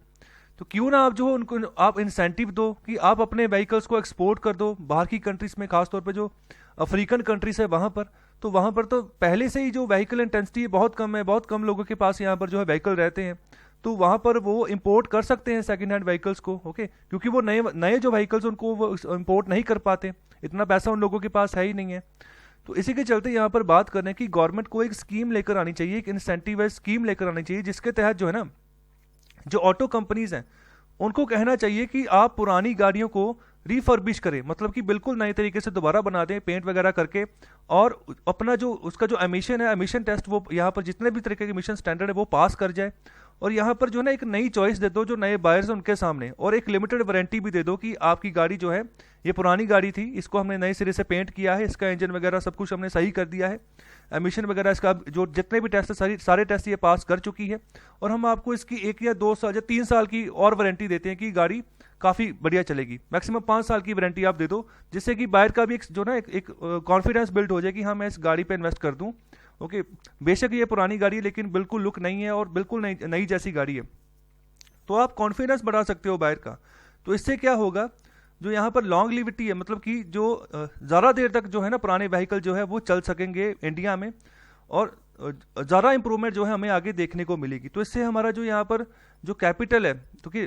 तो क्यों ना आप जो उनको आप इंसेंटिव दो कि आप अपने व्हीकल्स को एक्सपोर्ट कर दो बाहर की कंट्रीज में, खासतौर पे जो अफ्रीकन कंट्रीज है वहां पर। तो वहां पर तो पहले से ही जो व्हीकल इंटेंसिटी बहुत कम है, बहुत कम लोगों के पास यहाँ पर जो है व्हीकल रहते हैं, तो वहां पर वो इंपोर्ट कर सकते हैं सेकंड हैंड व्हीकल्स को। ओके, क्योंकि वो नए नए जो व्हीकल्स उनको वो इंपोर्ट नहीं कर पाते, इतना पैसा उन लोगों के पास है ही नहीं है। तो इसी के चलते यहाँ पर बात करने की गवर्नमेंट को एक स्कीम लेकर आनी चाहिए, एक इंसेंटिव स्कीम लेकर आनी चाहिए, जिसके तहत जो है ना जो ऑटो कंपनीज हैं उनको कहना चाहिए कि आप पुरानी गाड़ियों को रिफर्बिश करें, मतलब कि बिल्कुल नए तरीके से दोबारा बना दें पेंट वगैरह करके, और अपना जो उसका जो एमिशन है, एमिशन टेस्ट वो यहाँ पर जितने भी तरीके के एमिशन स्टैंडर्ड है वो पास कर जाए। और यहाँ पर जो है ना एक नई चॉइस दे दो जो नए बायर्स हैं उनके सामने, और एक लिमिटेड वारंटी भी दे दो कि आपकी गाड़ी जो है ये पुरानी गाड़ी थी, इसको हमने नए सिरे से पेंट किया है, इसका इंजन वगैरह सब कुछ हमने सही कर दिया है, एमिशन वगैरह इसका जो जितने भी टेस्ट है सारे टेस्ट ये पास कर चुकी है, और हम आपको इसकी 1 या 2 साल या 3 साल की और वारंटी देते हैं कि गाड़ी काफ़ी बढ़िया चलेगी। मैक्सिमम 5 साल की वारंटी आप दे दो, जिससे कि बायर का भी एक जो ना एक कॉन्फिडेंस बिल्ड हो जाए कि हाँ मैं इस गाड़ी पे इन्वेस्ट कर दूं। ओके, बेशक ये पुरानी गाड़ी है लेकिन बिल्कुल लुक नहीं है और बिल्कुल नई जैसी गाड़ी है, तो आप कॉन्फिडेंस बढ़ा सकते हो बायर का। तो इससे क्या होगा, जो यहाँ पर लॉन्ग लिविटी है, मतलब कि जो ज़्यादा देर तक जो है ना पुराने व्हीकल जो है वो चल सकेंगे इंडिया में, और ज़्यादा इंप्रूवमेंट जो है हमें आगे देखने को मिलेगी। तो इससे हमारा जो यहाँ पर जो कैपिटल है, तो कि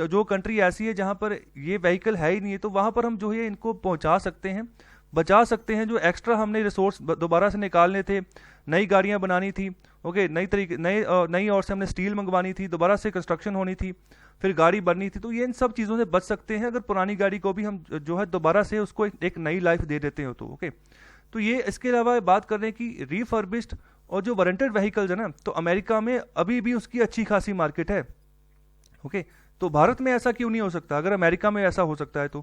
जो कंट्री ऐसी है जहाँ पर ये व्हीकल है ही नहीं है, तो वहाँ पर हम जो है इनको पहुँचा सकते हैं, बचा सकते हैं। जो एक्स्ट्रा हमने रिसोर्स दोबारा से निकालने थे, नई गाड़ियाँ बनानी थी, ओके, नई और से हमने स्टील मंगवानी थी, दोबारा से कंस्ट्रक्शन होनी थी, फिर गाड़ी बननी थी, तो ये इन सब चीज़ों से बच सकते हैं अगर पुरानी गाड़ी को भी हम जो है दोबारा से उसको एक नई लाइफ दे देते हो तो। ओके, तो ये इसके अलावा बात कर रहे हैं कि रिफर्बिश्ड और जो वारंटेड व्हीकल्स है ना, तो अमेरिका में अभी भी उसकी अच्छी खासी मार्केट है। ओके, तो भारत में ऐसा क्यों नहीं हो सकता अगर अमेरिका में ऐसा हो सकता है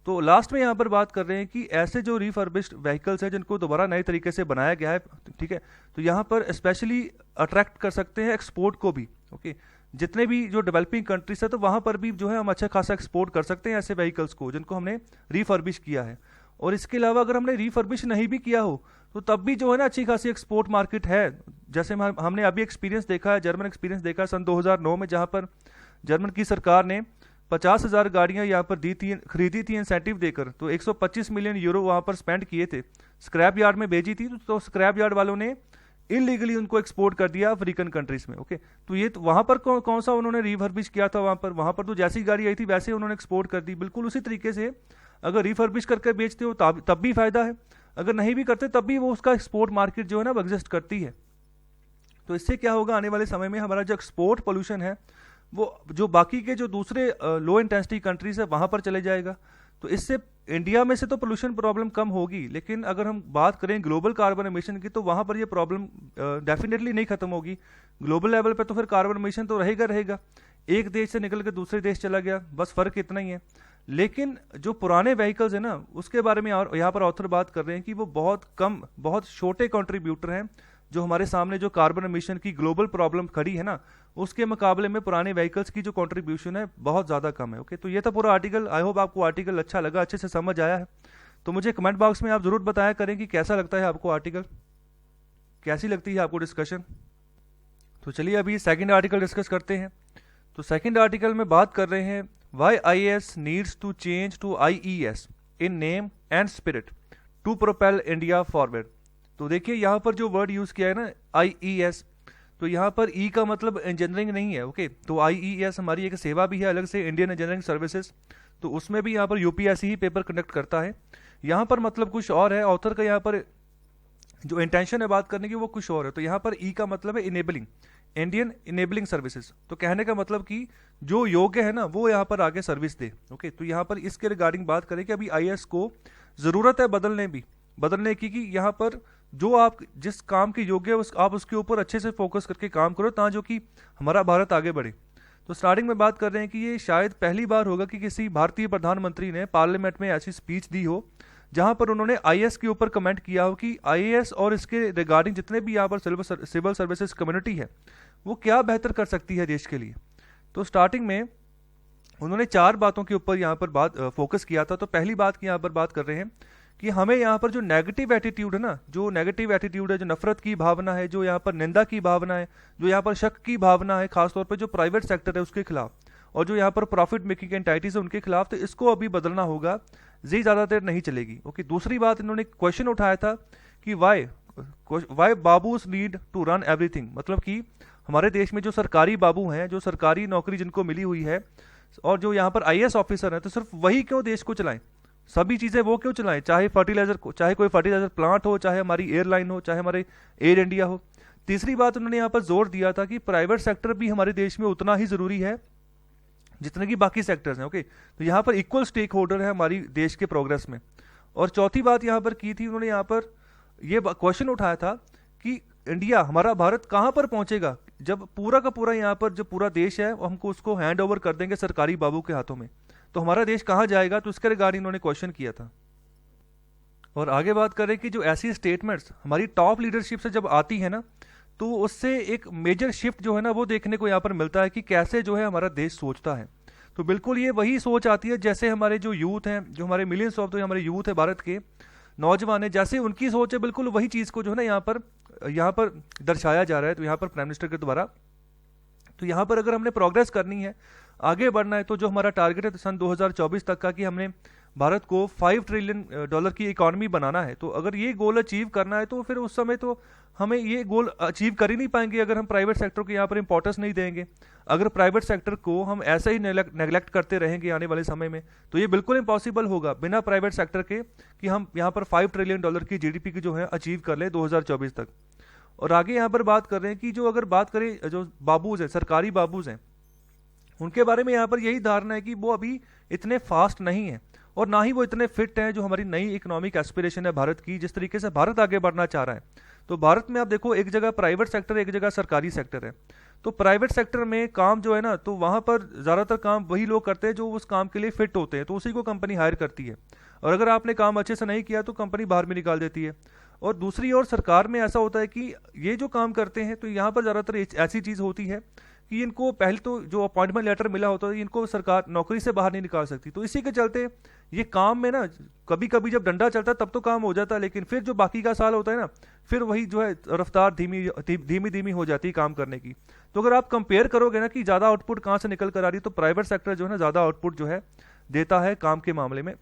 तो लास्ट में यहाँ पर बात कर रहे हैं कि ऐसे जो रिफर्बिश्ड व्हीकल्स हैं जिनको दोबारा नए तरीके से बनाया गया है, ठीक है, तो यहाँ पर स्पेशली अट्रैक्ट कर सकते हैं एक्सपोर्ट को भी। ओके, जितने भी जो डेवलपिंग कंट्रीज है तो वहाँ पर भी जो है हम अच्छा खासा एक्सपोर्ट कर सकते हैं ऐसे व्हीकल्स को जिनको हमने रिफर्बिश किया है। और इसके अलावा अगर हमने रिफर्बिश नहीं भी किया हो तो तब भी जो है ना अच्छी खासी एक्सपोर्ट मार्केट है। जैसे हमने अभी एक्सपीरियंस देखा है, जर्मन एक्सपीरियंस देखा है सन 2009 में, जहाँ पर जर्मन की सरकार ने 50,000 गाड़ियां यहाँ पर खरीदी थी इंसेंटिव देकर, तो 125 मिलियन यूरो वहाँ पर स्पेंड किए थे, स्क्रैप यार्ड में भेजी थी, तो स्क्रैप यार्ड वालों ने इलीगली उनको एक्सपोर्ट कर दिया अफ्रीकन कंट्रीज में। ओके, तो ये तो वहाँ पर कौन सा उन्होंने रिफर्बिश किया था, वहाँ पर तो जैसी गाड़ी आई थी वैसे उन्होंने एक्सपोर्ट कर दी। बिल्कुल उसी तरीके से अगर रिफर्बिश करके बेचते हो तब भी फायदा है, अगर नहीं भी करते तब भी वो उसका एक्सपोर्ट मार्केट जो है ना वो एग्जिस्ट करती है। तो इससे क्या होगा, आने वाले समय में हमारा जो एक्सपोर्ट पोल्यूशन है वो जो बाकी के जो दूसरे लो इंटेंसिटी कंट्रीज है वहाँ पर चले जाएगा। तो इससे इंडिया में से तो पोल्यूशन प्रॉब्लम कम होगी, लेकिन अगर हम बात करें ग्लोबल कार्बन एमिशन की तो वहाँ पर ये प्रॉब्लम डेफिनेटली नहीं खत्म होगी। ग्लोबल लेवल पे तो फिर कार्बन एमिशन तो रहेगा, एक देश से निकल के दूसरे देश चला गया, बस फर्क इतना ही है। लेकिन जो पुराने व्हीकल्स है ना उसके बारे में और यहाँ पर ऑथर बात कर रहे हैं कि वो बहुत छोटे कंट्रीब्यूटर हैं जो हमारे सामने जो कार्बन एमिशन की ग्लोबल प्रॉब्लम खड़ी है ना उसके मुकाबले में पुराने व्हीकल्स की जो कंट्रीब्यूशन है बहुत ज़्यादा कम है। ओके, तो ये था पूरा आर्टिकल। आई होप आपको आर्टिकल अच्छा लगा, अच्छे से समझ आया है। तो मुझे कमेंट बॉक्स में आप ज़रूर बताया करें कि कैसा लगता है आपको आर्टिकल, कैसी लगती है आपको डिस्कशन। तो चलिए अभी सेकेंड आर्टिकल डिस्कस करते हैं। तो सेकेंड आर्टिकल में बात कर रहे हैं why IAS needs to change to IES in name and spirit to propel India forward. तो देखिए यहाँ पर जो वर्ड यूज़ किया है ना IES, तो यहाँ पर ई का मतलब इंजीनियरिंग नहीं है। ओके, तो IES हमारी एक सेवा भी है अलग से, इंडियन इंजीनियरिंग सर्विसेज, तो उसमें भी यहाँ पर UPSC ही पेपर कंडक्ट करता है। यहाँ पर मतलब कुछ और है, ऑथर का यहाँ पर जो इंटेंशन है बात करने की वो कुछ और है। तो यहाँ पर ई का मतलब है इनेबलिंग, इंडियन इनेबलिंग सर्विसेज। तो कहने का मतलब कि जो योग्य है ना वो यहाँ पर आगे सर्विस दे। ओके, तो यहाँ पर इसके रिगार्डिंग बात करें कि अभी IAS को ज़रूरत है बदलने की कि यहाँ पर जो आप जिस काम के योग्य है आप उसके ऊपर अच्छे से फोकस करके काम करो ताकि कि हमारा भारत आगे बढ़े। तो स्टार्टिंग में बात कर रहे हैं कि ये शायद पहली बार होगा कि किसी भारतीय प्रधानमंत्री ने पार्लियामेंट में ऐसी स्पीच दी हो जहां पर उन्होंने आईएएस के ऊपर कमेंट किया हो कि आईएएस और इसके रिगार्डिंग जितने भी यहाँ पर सिविल सर्विसेज कम्युनिटी है वो क्या बेहतर कर सकती है देश के लिए। तो स्टार्टिंग में उन्होंने 4 बातों के ऊपर यहाँ पर बात फोकस किया था। तो पहली बात की यहाँ पर बात कर रहे हैं कि हमें यहाँ पर जो नेगेटिव एटीट्यूड है ना, जो नेगेटिव एटीट्यूड है, जो नफरत की भावना है, जो यहाँ पर निंदा की भावना है, जो यहाँ पर शक की भावना है, खासतौर पर जो प्राइवेट सेक्टर है उसके खिलाफ, और जो यहाँ पर प्रॉफिट मेकिंग एंटाइटीज है उनके खिलाफ, तो इसको अभी बदलना होगा, जी ज़्यादा देर नहीं चलेगी। ओके, दूसरी बात इन्होंने क्वेश्चन उठाया था कि why babus need to run everything, मतलब कि हमारे देश में जो सरकारी बाबू हैं, जो सरकारी नौकरी जिनको मिली हुई है, और जो यहाँ पर आईएएस ऑफिसर हैं, तो सिर्फ वही क्यों देश को चलाएं, सभी चीज़ें वो क्यों चलाएं, चाहे फर्टिलाइजर को, चाहे कोई फर्टिलाइजर प्लांट हो, चाहे हमारी एयरलाइन हो, चाहे हमारे एयर इंडिया हो। तीसरी बात उन्होंने यहाँ पर जोर दिया था कि प्राइवेट सेक्टर भी हमारे देश में उतना ही ज़रूरी है जितने कि बाकी सेक्टर्स हैं। ओके, तो यहाँ पर इक्वल स्टेक होल्डर है हमारी देश के प्रोग्रेस में। और चौथी बात यहाँ पर की थी उन्होंने, यहाँ पर ये क्वेश्चन उठाया था कि इंडिया, हमारा भारत कहाँ पर पहुंचेगा जब पूरा का पूरा यहाँ पर जो पूरा देश है हमको उसको हैंड ओवर कर देंगे सरकारी बाबू के हाथों में, तो हमारा देश कहाँ जाएगा। तो इसके रिगार्डिंग इन्होंने क्वेश्चन किया था। और आगे बात करें कि जो ऐसी स्टेटमेंट्स हमारी टॉप लीडरशिप से जब आती है ना, तो उससे एक मेजर शिफ्ट जो है ना वो देखने को यहाँ पर मिलता है कि कैसे जो है हमारा देश सोचता है। तो बिल्कुल ये वही सोच आती है जैसे हमारे जो यूथ हैं, जो हमारे मिलियंस ऑफ जो हमारे यूथ है भारत के नौजवान है, जैसे उनकी सोच है, बिल्कुल वही चीज़ को जो है ना यहाँ पर दर्शाया जा रहा है। तो यहाँ पर प्राइम मिनिस्टर के द्वारा, तो यहाँ पर अगर हमने प्रोग्रेस करनी है, आगे बढ़ना है, तो जो हमारा टारगेट है सन 2024 तक का कि हमने भारत को $5 ट्रिलियन की इकोनॉमी बनाना है, तो अगर ये गोल अचीव करना है तो फिर उस समय तो हमें ये गोल अचीव कर ही नहीं पाएंगे अगर हम प्राइवेट सेक्टर को यहाँ पर इंपॉर्टेंस नहीं देंगे। अगर प्राइवेट सेक्टर को हम ऐसे ही नेग्लेक्ट करते रहेंगे आने वाले समय में, तो ये बिल्कुल इम्पॉसिबल होगा बिना प्राइवेट सेक्टर के कि हम यहाँ पर $5 ट्रिलियन की जीडीपी की जो है अचीव कर ले 2024 तक। और आगे यहाँ पर बात कर रहे हैं कि जो अगर बात करें जो बाबूज हैं, सरकारी बाबूज हैं, उनके बारे में यहाँ पर यही धारणा है कि वो अभी इतने फास्ट नहीं है और ना ही वो इतने फिट हैं जो हमारी नई इकोनॉमिक एस्पिरेशन है भारत की, जिस तरीके से भारत आगे बढ़ना चाह रहा है। तो भारत में आप देखो, एक जगह प्राइवेट सेक्टर है, एक जगह सरकारी सेक्टर है। तो प्राइवेट सेक्टर में काम जो है ना, तो वहाँ पर ज़्यादातर काम वही लोग करते हैं जो उस काम के लिए फिट होते हैं, तो उसी को कंपनी हायर करती है। और अगर आपने काम अच्छे से नहीं किया तो कंपनी बाहर में निकाल देती है। और दूसरी ओर सरकार में ऐसा होता है कि ये जो काम करते हैं, तो यहाँ पर ज़्यादातर ऐसी चीज़ होती है कि इनको पहले तो जो अपॉइंटमेंट लेटर मिला होता है, इनको सरकार नौकरी से बाहर नहीं निकाल सकती। तो इसी के चलते ये काम में ना कभी कभी जब डंडा चलता है तब तो काम हो जाता है, लेकिन फिर जो बाकी का साल होता है ना, फिर वही जो है रफ्तार धीमी हो जाती है काम करने की। तो अगर आप कंपेयर करोगे ना कि ज़्यादा आउटपुट कहाँ से निकल कर आ रही है, तो प्राइवेट सेक्टर जो है ना ज़्यादा आउटपुट जो है देता है काम के मामले में।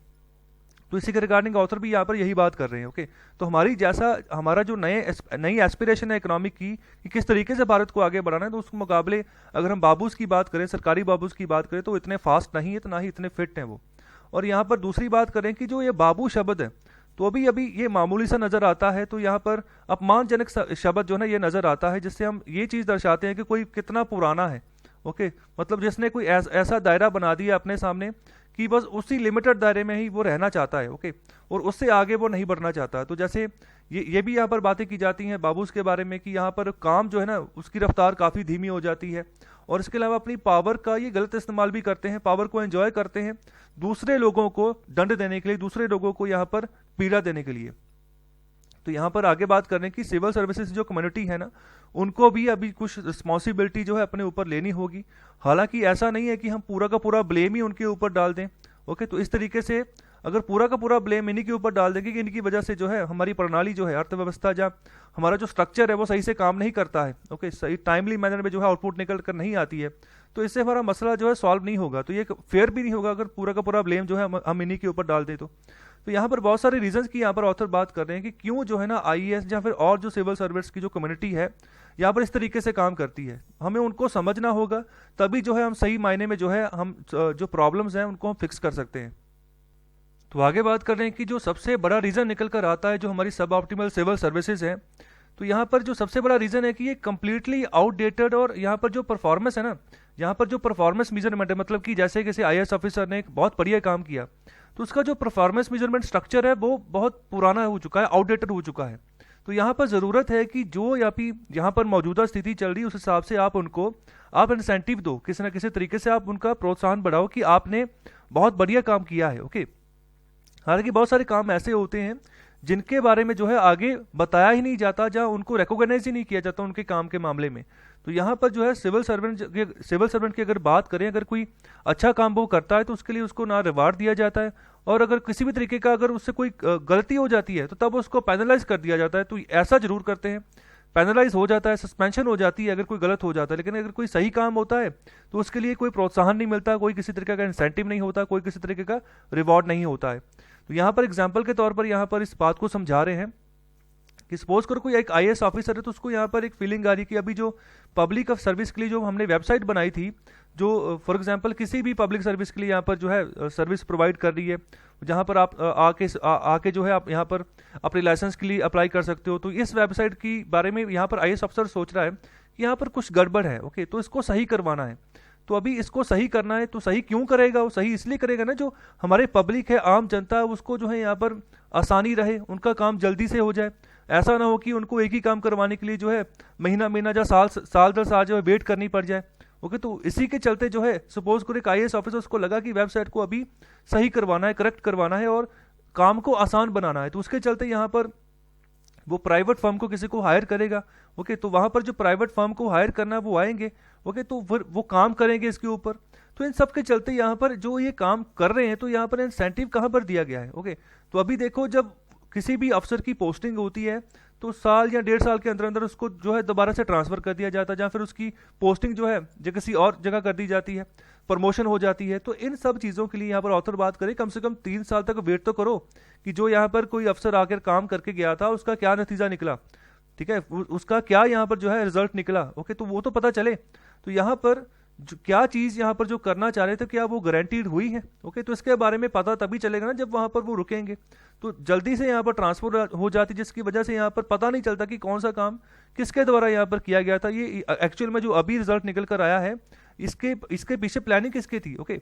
तो इसी के रिगार्डिंग ऑथर भी यहाँ पर यही बात कर रहे हैं। ओके, तो हमारा जो नई एस्पिरेशन है इकोनॉमिक की कि किस तरीके से भारत को आगे बढ़ाना है, तो उस मुकाबले अगर हम बाबूज की बात करें, सरकारी बाबूज की बात करें, तो इतने फास्ट नहीं है, तो ना ही इतने फिट हैं वो। और यहाँ पर दूसरी बात करें कि जो ये बाबू शब्द है, तो अभी ये मामूली सा नज़र आता है, तो यहाँ पर अपमानजनक शब्द जो है ये नज़र आता है, जिससे हम ये चीज़ दर्शाते हैं कि कोई कितना पुराना है। ओके, मतलब जिसने कोई ऐसा दायरा बना दिया अपने सामने कि बस उसी लिमिटेड दायरे में ही वो रहना चाहता है। ओके, और उससे आगे वो नहीं बढ़ना चाहता। तो जैसे ये भी यहाँ पर बातें की जाती हैं बाबूस के बारे में कि यहाँ पर काम जो है ना उसकी रफ्तार काफ़ी धीमी हो जाती है, और इसके अलावा अपनी पावर का ये गलत इस्तेमाल भी करते हैं, पावर को एंजॉय करते हैं दूसरे लोगों को दंड देने के लिए, दूसरे लोगों को यहाँ पर पीड़ा देने के लिए। तो यहाँ पर आगे बात करें कि सिविल सर्विसेज जो कम्युनिटी है ना, उनको भी अभी कुछ रिस्पॉन्सिबिलिटी जो है अपने ऊपर लेनी होगी। हालांकि ऐसा नहीं है कि हम पूरा का पूरा ब्लेम ही उनके ऊपर डाल दें। ओके, तो इस तरीके से अगर पूरा का पूरा ब्लेम इन्हीं के ऊपर डाल देंगे कि इनकी वजह से जो है हमारी प्रणाली जो है, अर्थव्यवस्था जहाँ हमारा जो स्ट्रक्चर है वो सही से काम नहीं करता है, ओके, सही टाइमली मैनर में जो है आउटपुट निकल कर नहीं आती है, तो इससे हमारा मसला जो है सॉल्व नहीं होगा। तो ये फेयर भी नहीं होगा अगर पूरा का पूरा ब्लेम जो है हम इन्हीं के ऊपर डाल दें। तो यहाँ पर बहुत सारे रीजंस की यहाँ पर ऑथर बात कर रहे हैं कि क्यों जो है ना आईएएस या फिर और जो सिविल सर्विस की जो कम्युनिटी है यहाँ पर इस तरीके से काम करती है। हमें उनको समझना होगा, तभी जो है हम सही मायने में जो है हम जो प्रॉब्लम्स हैं उनको हम फिक्स कर सकते हैं। तो आगे बात कर रहे हैं कि जो सबसे बड़ा रीज़न निकल कर आता है जो हमारी सब ऑप्टिमल सिविल सर्विसेज है, तो यहाँ पर जो सबसे बड़ा रीज़न है कि ये कम्प्लीटली आउटडेटेड, और यहाँ पर जो परफॉर्मेंस है ना, यहाँ पर जो परफॉर्मेंस मेजरमेंट है, मतलब कि जैसे किसी आईएएस ऑफिसर ने एक बहुत बढ़िया काम किया, तो उसका जो परफॉर्मेंस मेजरमेंट स्ट्रक्चर है वो बहुत पुराना हो चुका है, आउटडेटेड हो चुका है। तो यहाँ पर ज़रूरत है कि जो यहाँ पर मौजूदा स्थिति चल रही है उस हिसाब से आप इंसेंटिव दो, किसी न किसी तरीके से आप उनका प्रोत्साहन बढ़ाओ कि आपने बहुत बढ़िया काम किया है। ओके, हालांकि बहुत सारे काम ऐसे होते हैं जिनके बारे में जो है आगे बताया ही नहीं जाता, जहाँ उनको रिकॉग्नाइज ही नहीं किया जाता उनके काम के मामले में। तो यहाँ पर जो है सिविल सर्वेंट की अगर बात करें, अगर कोई अच्छा काम वो करता है तो उसके लिए उसको ना रिवार्ड दिया जाता है, और अगर किसी भी तरीके का अगर उससे कोई गलती हो जाती है तो तब उसको पैनलाइज कर दिया जाता है। तो ऐसा जरूर करते हैं, पैनलाइज हो जाता है, सस्पेंशन हो जाती है अगर कोई गलत हो जाता है। लेकिन अगर कोई सही काम होता है तो उसके लिए कोई प्रोत्साहन नहीं मिलता, कोई किसी तरीके का इंसेंटिव नहीं होता, कोई किसी तरीके का रिवॉर्ड नहीं होता है। तो यहाँ पर एग्जाम्पल के तौर पर यहाँ पर इस बात को समझा रहे हैं कि सपोज करो कोई एक आईएएस ऑफिसर है, तो उसको यहाँ पर एक फीलिंग आ रही है कि अभी जो पब्लिक ऑफ सर्विस के लिए जो हमने वेबसाइट बनाई थी, जो फॉर एग्जांपल किसी भी पब्लिक सर्विस के लिए यहाँ पर जो है सर्विस प्रोवाइड कर रही है, जहाँ पर आप आके जो है आप यहाँ पर अपने लाइसेंस के लिए अप्लाई कर सकते हो। तो इस वेबसाइट की बारे में यहाँ पर आईएएस अफसर सोच रहा है कि यहाँ पर कुछ गड़बड़ है, ओके, तो इसको सही करवाना है। तो अभी इसको सही करना है, तो सही क्यों करेगा? वो सही इसलिए करेगा ना, जो हमारे पब्लिक है, आम जनता है, उसको जो है यहाँ पर आसानी रहे, उनका काम जल्दी से हो जाए। ऐसा ना हो कि उनको एक ही काम करवाने के लिए जो है महीना महीना या साल दर साल जो है वेट करनी पड़ जाए। ओके, तो इसी के चलते जो है सपोज करो एक आईएएस ऑफिसर, उसको लगा कि वेबसाइट को अभी सही करवाना है, करेक्ट करवाना है और काम को आसान बनाना है। तो उसके चलते यहाँ पर वो प्राइवेट फर्म को किसी को हायर करेगा। ओके, तो वहां पर जो प्राइवेट फर्म को हायर करना है वो आएंगे। ओके, तो फिर वो काम करेंगे इसके ऊपर। तो इन सब के चलते यहाँ पर जो ये काम कर रहे हैं, तो यहाँ पर इंसेंटिव कहाँ पर दिया गया है? ओके, तो अभी देखो, जब किसी भी अफसर की पोस्टिंग होती है तो साल या 1.5 साल के अंदर अंदर उसको जो है दोबारा से ट्रांसफर कर दिया जाता है, या फिर उसकी पोस्टिंग जो है जो किसी और जगह कर दी जाती है, प्रमोशन हो जाती है। तो इन सब चीज़ों के लिए यहाँ पर ऑथर बात करें, कम से कम 3 साल तक वेट तो करो कि जो यहाँ पर कोई अफसर आकर काम करके गया था उसका क्या नतीजा निकला, ठीक है, उसका क्या यहाँ पर जो है रिजल्ट निकला। ओके, तो वो तो पता चले। तो यहाँ पर क्या चीज़ यहाँ पर जो करना चाह रहे थे, क्या वो गारंटीड हुई है? ओके, तो इसके बारे में पता तभी चलेगा ना जब वहाँ पर वो रुकेंगे। तो जल्दी से यहाँ पर ट्रांसफर हो जाती, जिसकी वजह से यहाँ पर पता नहीं चलता कि कौन सा काम किसके द्वारा यहाँ पर किया गया था। ये एक्चुअल में जो अभी रिजल्ट निकल कर आया है, इसके पीछे प्लानिंग किसकी थी? ओके,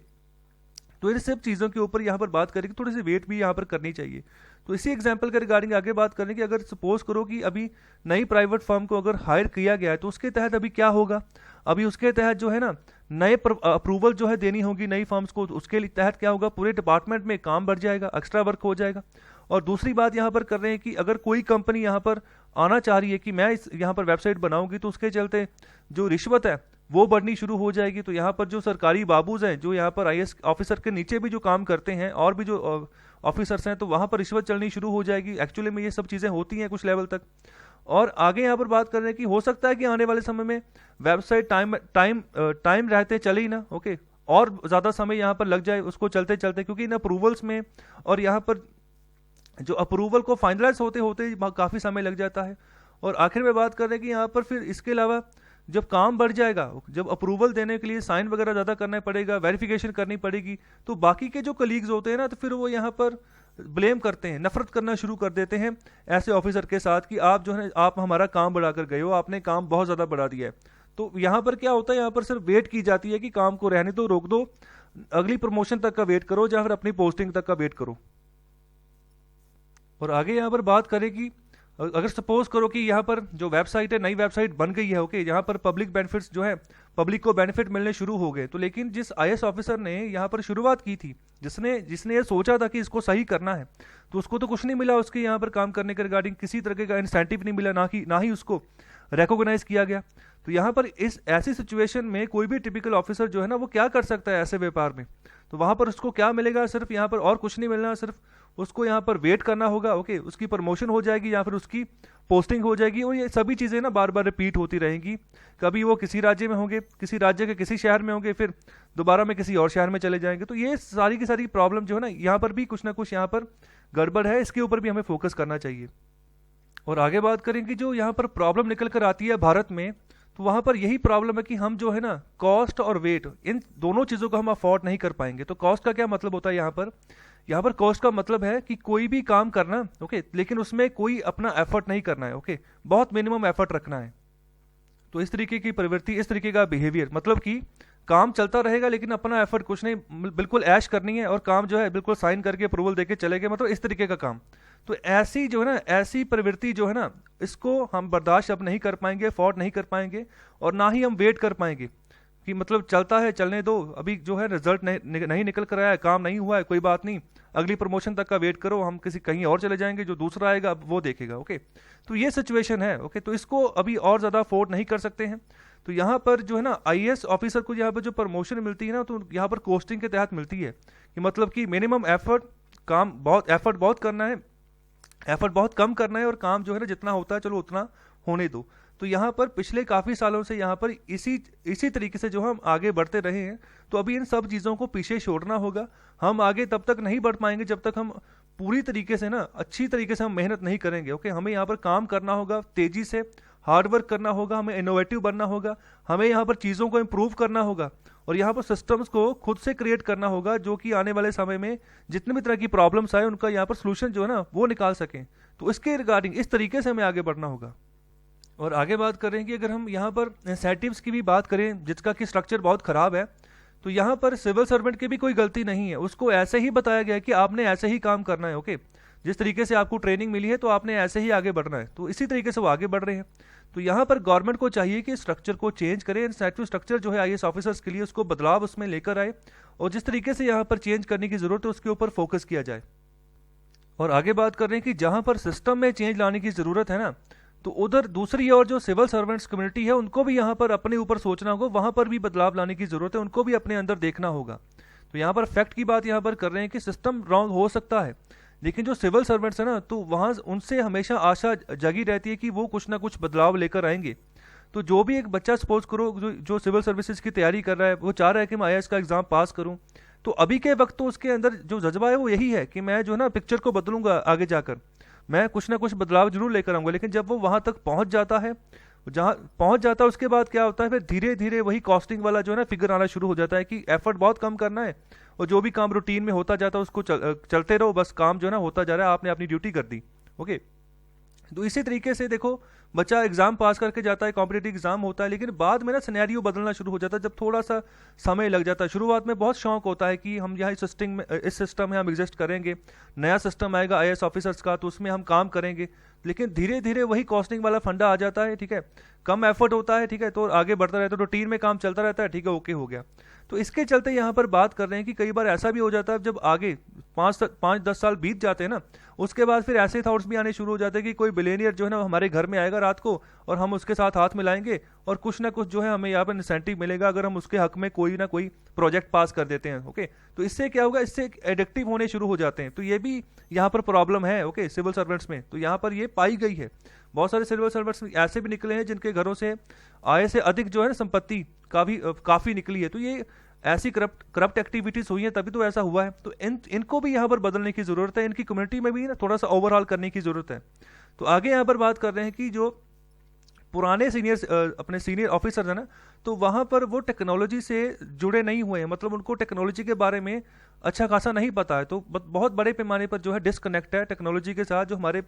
तो इन सब चीज़ों के ऊपर यहाँ पर बात करेंगे, थोड़ी सी वेट भी यहाँ पर करनी चाहिए। तो इसी एग्जाम्पल के रिगार्डिंग आगे बात करें कि अगर सपोज करो कि अभी नई प्राइवेट फर्म को अगर हायर किया गया है, तो उसके तहत अभी क्या होगा? अभी उसके तहत जो है ना नए अप्रूवल जो है देनी होगी नई फर्म्स को। तो उसके तहत क्या होगा? पूरे डिपार्टमेंट में काम बढ़ जाएगा, एक्स्ट्रा वर्क हो जाएगा। और दूसरी बात यहाँ पर कर रहे हैं कि अगर कोई कंपनी यहाँ पर आना चाह रही है कि मैं यहाँ पर वेबसाइट बनाऊंगी, तो उसके चलते जो रिश्वत है वो बढ़नी शुरू हो जाएगी। तो यहाँ पर जो सरकारी बाबूज हैं, जो यहाँ पर आईएएस ऑफिसर के नीचे भी जो काम करते हैं और भी जो ऑफिसर्स हैं, तो वहाँ पर रिश्वत चलनी शुरू हो जाएगी। एक्चुअली में ये सब चीज़ें होती हैं कुछ लेवल तक। और आगे यहाँ पर बात कर रहे हैं कि हो सकता है कि आने वाले समय में वेबसाइट टाइम रहते चले ही ना, ओके, और ज़्यादा समय यहाँ पर लग जाए उसको चलते चलते, क्योंकि इन अप्रूवल्स में और यहाँ पर जो अप्रूवल को फाइनलाइज होते होते काफ़ी समय लग जाता है। और आखिर में बात कर रहे हैं कि यहाँ पर फिर इसके अलावा जब काम बढ़ जाएगा, जब अप्रूवल देने के लिए साइन वगैरह ज़्यादा करना पड़ेगा, वेरिफिकेशन करनी पड़ेगी, तो बाकी के जो कलीग्स होते हैं ना, तो फिर वो यहाँ पर ब्लेम करते हैं, नफरत करना शुरू कर देते हैं ऐसे ऑफिसर के साथ कि आप जो है आप हमारा काम बढ़ा कर गए हो, आपने काम बहुत ज़्यादा बढ़ा दिया है। तो यहाँ पर क्या होता है, यहाँ पर सिर्फ वेट की जाती है कि काम को रहने दो, रोक दो, अगली प्रमोशन तक का वेट करो या फिर अपनी पोस्टिंग तक का वेट करो। और आगे यहाँ पर बात करें कि अगर सपोज करो कि यहाँ पर जो वेबसाइट है, नई वेबसाइट बन गई है, ओके, यहाँ पर पब्लिक बेनिफिट्स जो है, पब्लिक को बेनिफिट मिलने शुरू हो गए, तो लेकिन जिस आईएएस ऑफिसर ने यहाँ पर शुरुआत की थी, जिसने ये सोचा था कि इसको सही करना है, तो उसको तो कुछ नहीं मिला उसके यहाँ पर काम करने के रिगार्डिंग, किसी तरह का इंसेंटिव नहीं मिला, ना ही उसको रिकॉग्नाइज किया गया। तो यहाँ पर इस ऐसी सिचुएशन में कोई भी टिपिकल ऑफिसर जो है ना, वो क्या कर सकता है ऐसे व्यापार में? तो वहाँ पर उसको क्या मिलेगा? सिर्फ यहाँ पर और कुछ नहीं मिलना, सिर्फ उसको यहाँ पर वेट करना होगा। ओके, उसकी प्रमोशन हो जाएगी या फिर उसकी पोस्टिंग हो जाएगी, और ये सभी चीज़ें ना बार बार रिपीट होती रहेंगी। कभी वो किसी राज्य में होंगे, किसी राज्य के किसी शहर में होंगे, फिर दोबारा में किसी और शहर में चले जाएंगे। तो ये सारी की सारी प्रॉब्लम जो है ना, यहाँ पर भी कुछ ना कुछ यहाँ पर गड़बड़ है, इसके ऊपर भी हमें फोकस करना चाहिए। और आगे बात करें कि जो यहाँ पर प्रॉब्लम निकल कर आती है भारत में, तो वहाँ पर यही प्रॉब्लम है कि हम जो है ना कॉस्ट और वेट, इन दोनों चीज़ों को हम अफोर्ड नहीं कर पाएंगे। तो कॉस्ट का क्या मतलब होता है यहाँ पर कॉस्ट का मतलब है कि कोई भी काम करना, ओके, लेकिन उसमें कोई अपना एफर्ट नहीं करना है, ओके, बहुत मिनिमम एफर्ट रखना है। तो इस तरीके की प्रवृत्ति, इस तरीके का बिहेवियर, मतलब कि काम चलता रहेगा लेकिन अपना एफर्ट कुछ नहीं, बिल्कुल ऐश करनी है और काम जो है बिल्कुल साइन करके अप्रूवल देके चले गए, मतलब इस तरीके का काम। तो ऐसी जो है ना, ऐसी प्रवृत्ति जो है ना, इसको हम बर्दाश्त अब नहीं कर पाएंगे, अफोर्ड नहीं कर पाएंगे, और ना ही हम वेट कर पाएंगे। कि मतलब चलता है, चलने दो, अभी जो है रिजल्ट नहीं निकल कर आया है, काम नहीं हुआ है, कोई बात नहीं, अगली प्रमोशन तक का वेट करो, हम किसी कहीं और चले जाएंगे, जो दूसरा आएगा अब वो देखेगा। ओके, तो ये सिचुएशन है। ओके, तो इसको अभी और ज़्यादा अफोर्ड नहीं कर सकते हैं। तो यहाँ पर जो है ना आईएएस ऑफिसर को यहाँ पर जो प्रमोशन मिलती है ना, तो यहाँ पर कोस्टिंग के तहत मिलती है, कि मतलब कि मिनिमम एफर्ट, एफर्ट बहुत करना है, एफर्ट बहुत कम करना है, और काम जो है ना जितना होता है चलो उतना होने दो। तो यहाँ पर पिछले काफ़ी सालों से यहाँ पर इसी तरीके से जो हम आगे बढ़ते रहे हैं, तो अभी इन सब चीज़ों को पीछे छोड़ना होगा। हम आगे तब तक नहीं बढ़ पाएंगे जब तक हम पूरी तरीके से ना अच्छी तरीके से हम मेहनत नहीं करेंगे। ओके, हमें यहाँ पर काम करना होगा, तेज़ी से हार्ड वर्क करना होगा, हमें इनोवेटिव बनना होगा, हमें यहाँ पर चीज़ों को इम्प्रूव करना होगा, और यहाँ पर सिस्टम्स को खुद से क्रिएट करना होगा जो कि आने वाले समय में जितने भी तरह की प्रॉब्लम्स आए उनका यहाँ पर सोल्यूशन जो है ना वो निकाल सकें। तो इसके रिगार्डिंग इस तरीके से हमें आगे बढ़ना होगा। और आगे बात कर रहे हैं कि अगर हम यहाँ पर इंसेंटिव्स की भी बात करें जिसका कि स्ट्रक्चर बहुत ख़राब है, तो यहाँ पर सिविल सर्वेंट की भी कोई गलती नहीं है, उसको ऐसे ही बताया गया है कि आपने ऐसे ही काम करना है। ओके, जिस तरीके से आपको ट्रेनिंग मिली है तो आपने ऐसे ही आगे बढ़ना है, तो इसी तरीके से वो आगे बढ़ रहे हैं। तो यहाँ पर गवर्नमेंट को चाहिए कि स्ट्रक्चर को चेंज करें, इंसेंटिव स्ट्रक्चर जो है आईएएस ऑफिसर्स के लिए उसको बदलाव उसमें लेकर आए, और जिस तरीके से यहाँ पर चेंज करने की ज़रूरत है उसके ऊपर फोकस किया जाए। और आगे बात कर रहे हैं कि जहाँ पर सिस्टम में चेंज लाने की ज़रूरत है ना, तो उधर दूसरी ओर जो सिविल सर्वेंट्स कम्युनिटी है उनको भी यहाँ पर अपने ऊपर सोचना होगा, वहाँ पर भी बदलाव लाने की ज़रूरत है, उनको भी अपने अंदर देखना होगा। तो यहाँ पर फैक्ट की बात यहाँ पर कर रहे हैं कि सिस्टम रॉन्ग हो सकता है, लेकिन जो सिविल सर्वेंट्स है ना, तो वहाँ उनसे हमेशा आशा जगी रहती है कि वो कुछ ना कुछ बदलाव लेकर आएंगे। तो जो भी एक बच्चा सपोज करो जो सिविल सर्विसेज की तैयारी कर रहा है, वो चाह रहा है कि मैं आईएएस का एग्ज़ाम पास करूँ, तो अभी के वक्त तो उसके अंदर जो जज्बा है वो यही है कि मैं जो है ना पिक्चर को बदलूंगा, आगे जाकर मैं कुछ ना कुछ बदलाव जरूर लेकर आऊँगा। लेकिन जब वो वहाँ तक पहुँच जाता है, जहाँ पहुँच जाता है उसके बाद क्या होता है, फिर धीरे धीरे वही कॉस्टिंग वाला जो है ना फिगर आना शुरू हो जाता है कि एफर्ट बहुत कम करना है, और जो भी काम रूटीन में होता जाता है उसको चलते रहो, बस काम जो है ना होता जा रहा है, आपने अपनी ड्यूटी कर दी। ओके, तो इसी तरीके से देखो बच्चा एग्जाम पास करके जाता है, कॉम्पिटेटिव एग्जाम होता है, लेकिन बाद में ना सिनेरियो बदलना शुरू हो जाता है, जब थोड़ा सा समय लग जाता है। शुरुआत में बहुत शौक होता है कि हम यहाँ इस सिस्टम में हम एग्जिस्ट करेंगे, नया सिस्टम आएगा आईएएस ऑफिसर्स का तो उसमें हम काम करेंगे, लेकिन धीरे धीरे वही कॉस्टिंग वाला फंडा आ जाता है। ठीक है, कम एफर्ट होता है, ठीक है, तो आगे बढ़ता रहता है, रूटीन में काम चलता रहता है, ठीक है, ओके हो गया। तो इसके चलते यहाँ पर बात कर रहे हैं कि कई बार ऐसा भी हो जाता है जब आगे 5-10 साल बीत जाते हैं ना, उसके बाद फिर ऐसे थॉट्स भी आने शुरू हो जाते हैं कि कोई बिलियनियर जो है ना हमारे घर में आएगा रात को, और हम उसके साथ हाथ मिलाएंगे, और कुछ ना कुछ जो है हमें यहाँ पर इंसेंटिव मिलेगा अगर हम उसके हक में कोई ना कोई प्रोजेक्ट पास कर देते हैं। ओके, तो इससे क्या होगा, इससे एडिक्टिव होने शुरू हो जाते हैं। तो ये भी यहाँ पर प्रॉब्लम है ओके सिविल सर्वेंट्स में, तो यहाँ पर ये पाई गई है। बहुत सारे सिविल सर्वेंट्स ऐसे भी निकले हैं जिनके घरों से आय से अधिक जो है संपत्ति काफ़ी निकली है। तो ये ऐसी करप्ट एक्टिविटीज हुई हैं तभी तो ऐसा हुआ है। तो इनको भी यहाँ पर बदलने की ज़रूरत है, इनकी कम्युनिटी में भी ना थोड़ा सा ओवरऑल करने की ज़रूरत है। तो आगे यहाँ पर बात कर रहे हैं कि जो पुराने अपने सीनियर ऑफिसर्स हैं ना, तो वहाँ पर वो टेक्नोलॉजी से जुड़े नहीं हुए हैं, मतलब उनको टेक्नोलॉजी के बारे में अच्छा खासा नहीं पता है। तो बहुत बड़े पैमाने पर जो है डिस्कनेक्ट है टेक्नोलॉजी के साथ जो हमारे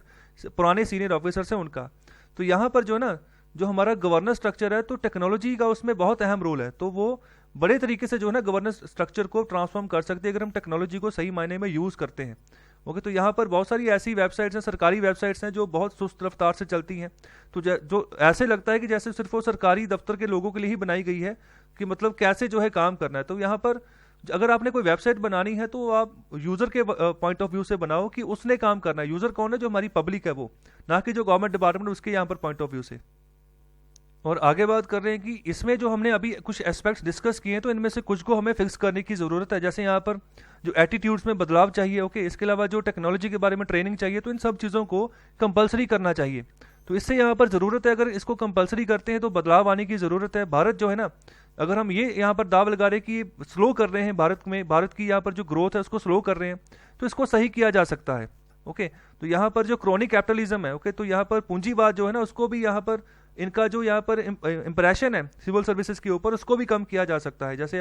पुराने सीनियर ऑफिसर्स हैं उनका। तो यहाँ पर जो ना जो हमारा गवर्नेंस स्ट्रक्चर है, तो टेक्नोलॉजी का उसमें बहुत अहम रोल है। तो वो बड़े तरीके से जो है ना गवर्नेंस स्ट्रक्चर को ट्रांसफॉर्म कर सकते हैं अगर हम टेक्नोलॉजी को सही मायने में यूज़ करते हैं। ओके, तो यहाँ पर बहुत सारी ऐसी वेबसाइट्स हैं, सरकारी वेबसाइट्स हैं जो बहुत सुस्त रफ्तार से चलती हैं, तो जो ऐसे लगता है कि जैसे सिर्फ वो सरकारी दफ्तर के लोगों के लिए ही बनाई गई है कि मतलब कैसे जो है काम करना है। तो यहाँ पर अगर आपने कोई वेबसाइट बनानी है तो आप यूज़र के पॉइंट ऑफ व्यू से बनाओ कि उसने काम करना है। यूज़र कौन है, जो हमारी पब्लिक है वो, ना कि जो गवर्नमेंट डिपार्टमेंट उसके यहाँ पर पॉइंट ऑफ व्यू से। और आगे बात कर रहे हैं कि इसमें जो हमने अभी कुछ एस्पेक्ट्स डिस्कस किए हैं, तो इनमें से कुछ को हमें फिक्स करने की ज़रूरत है। जैसे यहाँ पर जो एटीट्यूड्स में बदलाव चाहिए, ओके, इसके अलावा जो टेक्नोलॉजी के बारे में ट्रेनिंग चाहिए, तो इन सब चीज़ों को कंपलसरी करना चाहिए। तो इससे यहाँ पर ज़रूरत है, अगर इसको कंपलसरी करते हैं तो बदलाव आने की ज़रूरत है। भारत जो है ना, अगर हम ये यहाँ पर दाव लगा रहे हैं कि स्लो कर रहे हैं भारत की यहाँ पर जो ग्रोथ है उसको स्लो कर रहे हैं, तो इसको सही किया जा सकता है। ओके, तो यहाँ पर जो क्रोनिक कैपिटलिज्म है, ओके, तो यहाँ पर पूंजीवाद जो है ना उसको भी यहाँ पर इनका जो यहाँ पर इंप्रेशन है सिविल सर्विसेज के ऊपर उसको भी कम किया जा सकता है। जैसे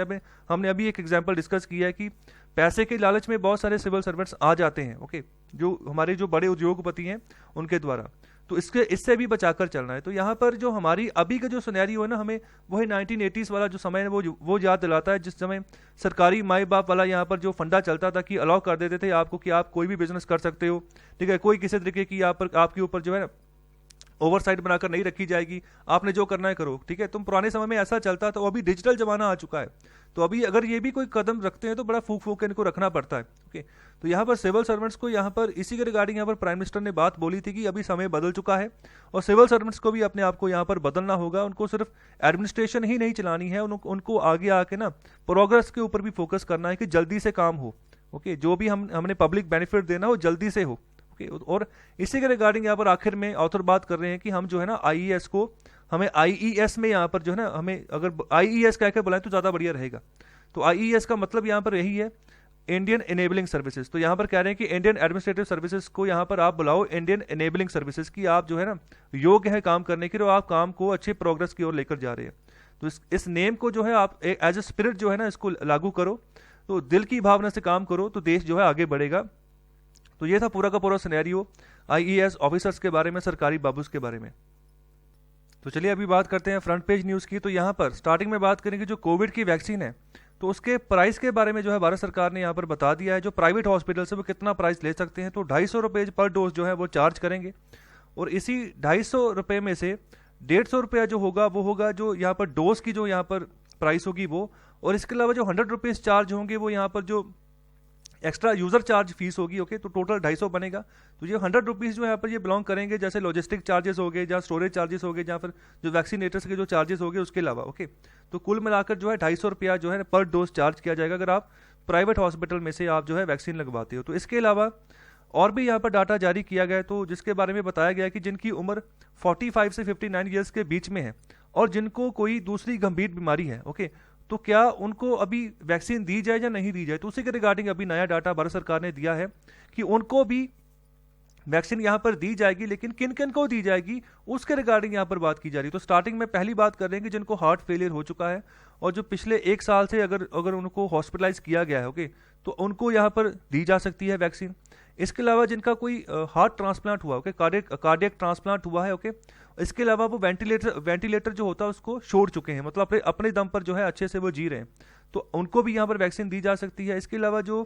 हमने अभी एक एग्जांपल डिस्कस किया है कि पैसे के लालच में बहुत सारे सिविल सर्वेंट्स आ जाते हैं, ओके, जो हमारे जो बड़े उद्योगपति हैं उनके द्वारा, तो इससे भी बचाकर चलना है। तो यहाँ पर जो हमारी अभी का जो सिनेरियो है ना, हमें वही 1980s वाला जो समय है वो याद दिलाता है, जिस समय सरकारी माई बाप वाला यहाँ पर जो फंडा चलता था कि अलाउ कर देते थे आपको कि आप कोई भी बिजनेस कर सकते हो, ठीक है, कोई किसी तरीके की यहाँ पर आपके ऊपर जो है ओवरसाइट बनाकर नहीं रखी जाएगी, आपने जो करना है करो, ठीक है। तुम पुराने समय में ऐसा चलता था, अभी डिजिटल जमाना आ चुका है, तो अभी अगर ये भी कोई कदम रखते हैं तो बड़ा फूक फूक के इनको रखना पड़ता है, ओके। तो यहाँ पर सिविल सर्वेंट्स को यहाँ पर इसी के रिगार्डिंग यहाँ पर प्राइम मिनिस्टर ने बात बोली थी कि अभी समय बदल चुका है और सिविल सर्वेंट्स को भी अपने आप को यहाँ पर बदलना होगा। उनको सिर्फ एडमिनिस्ट्रेशन ही नहीं चलानी है, उनको आगे आके ना प्रोग्रेस के ऊपर भी फोकस करना है कि जल्दी से काम हो, ओके। जो भी हमने पब्लिक बेनिफिट देना हो जल्दी से हो, ओके। और इसी के रिगार्डिंग यहाँ पर आखिर में ऑथर बात कर रहे हैं कि हम जो है ना आईईएस को, हमें आईईएस में यहाँ पर जो है ना, हमें अगर आईईएस कहकर बुलाएं तो ज़्यादा बढ़िया रहेगा। तो आईईएस का मतलब यहाँ पर यही है, इंडियन इनेबलिंग सर्विसेज। तो यहाँ पर कह रहे हैं कि इंडियन एडमिनिस्ट्रेटिव सर्विसेज को यहाँ पर आप बुलाओ इंडियन इनेबलिंग सर्विसेज की, आप जो है ना योग्य है काम करने के लिए, आप काम को अच्छे प्रोग्रेस की ओर लेकर जा रहे हैं। तो इस नेम को जो है आप एज ए स्पिरिट जो है ना इसको लागू करो, तो दिल की भावना से काम करो तो देश जो है आगे बढ़ेगा। तो ये था पूरा का पूरा सिनेरियो आईईएस ऑफिसर्स के बारे में, सरकारी बाबूस के बारे में। तो चलिए अभी बात करते हैं फ्रंट पेज न्यूज़ की। तो यहाँ पर स्टार्टिंग में बात करेंगे जो कोविड की वैक्सीन है, तो उसके प्राइस के बारे में जो है भारत सरकार ने यहाँ पर बता दिया है। जो प्राइवेट हॉस्पिटल से वो कितना प्राइस ले सकते हैं, तो 250 रुपये पर डोज जो है वो चार्ज करेंगे, और इसी 250 रुपये में से 150 रुपया जो होगा वो होगा जो यहाँ पर डोज की जो यहाँ पर प्राइस होगी वो, और इसके अलावा जो 100 रुपीज़ चार्ज होंगे वो यहाँ पर जो एक्स्ट्रा यूजर चार्ज फीस होगी, ओके। तो टोटल 250 बनेगा। तो ये 100 रुपीज़ जो यहाँ पर ये बिलोंग करेंगे जैसे लॉजिस्टिक चार्जेस हो गए, जहाँ स्टोरेज चार्जेस हो गए, जहाँ फिर जो वैक्सीनेटर्स के जो चार्जेस हो गए उसके अलावा, ओके। तो कुल मिलाकर जो है 250 रुपया जो है पर डोज चार्ज किया जाएगा अगर आप प्राइवेट हॉस्पिटल में से आप जो है वैक्सीन लगवाते हो। तो इसके अलावा और भी यहाँ पर डाटा जारी किया गया है, तो जिसके बारे में बताया गया है कि जिनकी उम्र 45 से 59 ईयर्स के बीच में है और जिनको कोई दूसरी गंभीर बीमारी है, ओके, तो क्या उनको अभी वैक्सीन दी जाए या नहीं दी जाए। तो उसी के रिगार्डिंग अभी नया डाटा भारत सरकार ने दिया है कि उनको भी वैक्सीन यहाँ पर दी जाएगी, लेकिन किन किन को दी जाएगी उसके रिगार्डिंग यहाँ पर बात की जा रही है। तो स्टार्टिंग में पहली बात कर रहे हैं कि जिनको हार्ट फेलियर हो चुका है और जो पिछले 1 साल से अगर उनको हॉस्पिटलाइज किया गया है, ओके, तो उनको यहाँ पर दी जा सकती है वैक्सीन। इसके अलावा जिनका कोई हार्ट ट्रांसप्लांट हुआ, ओके, कार्डियक ट्रांसप्लांट हुआ है, ओके, इसके अलावा वो वेंटिलेटर जो होता है उसको छोड़ चुके हैं, मतलब अपने दम पर जो है अच्छे से वो जी रहे हैं, तो उनको भी यहाँ पर वैक्सीन दी जा सकती है। इसके अलावा जो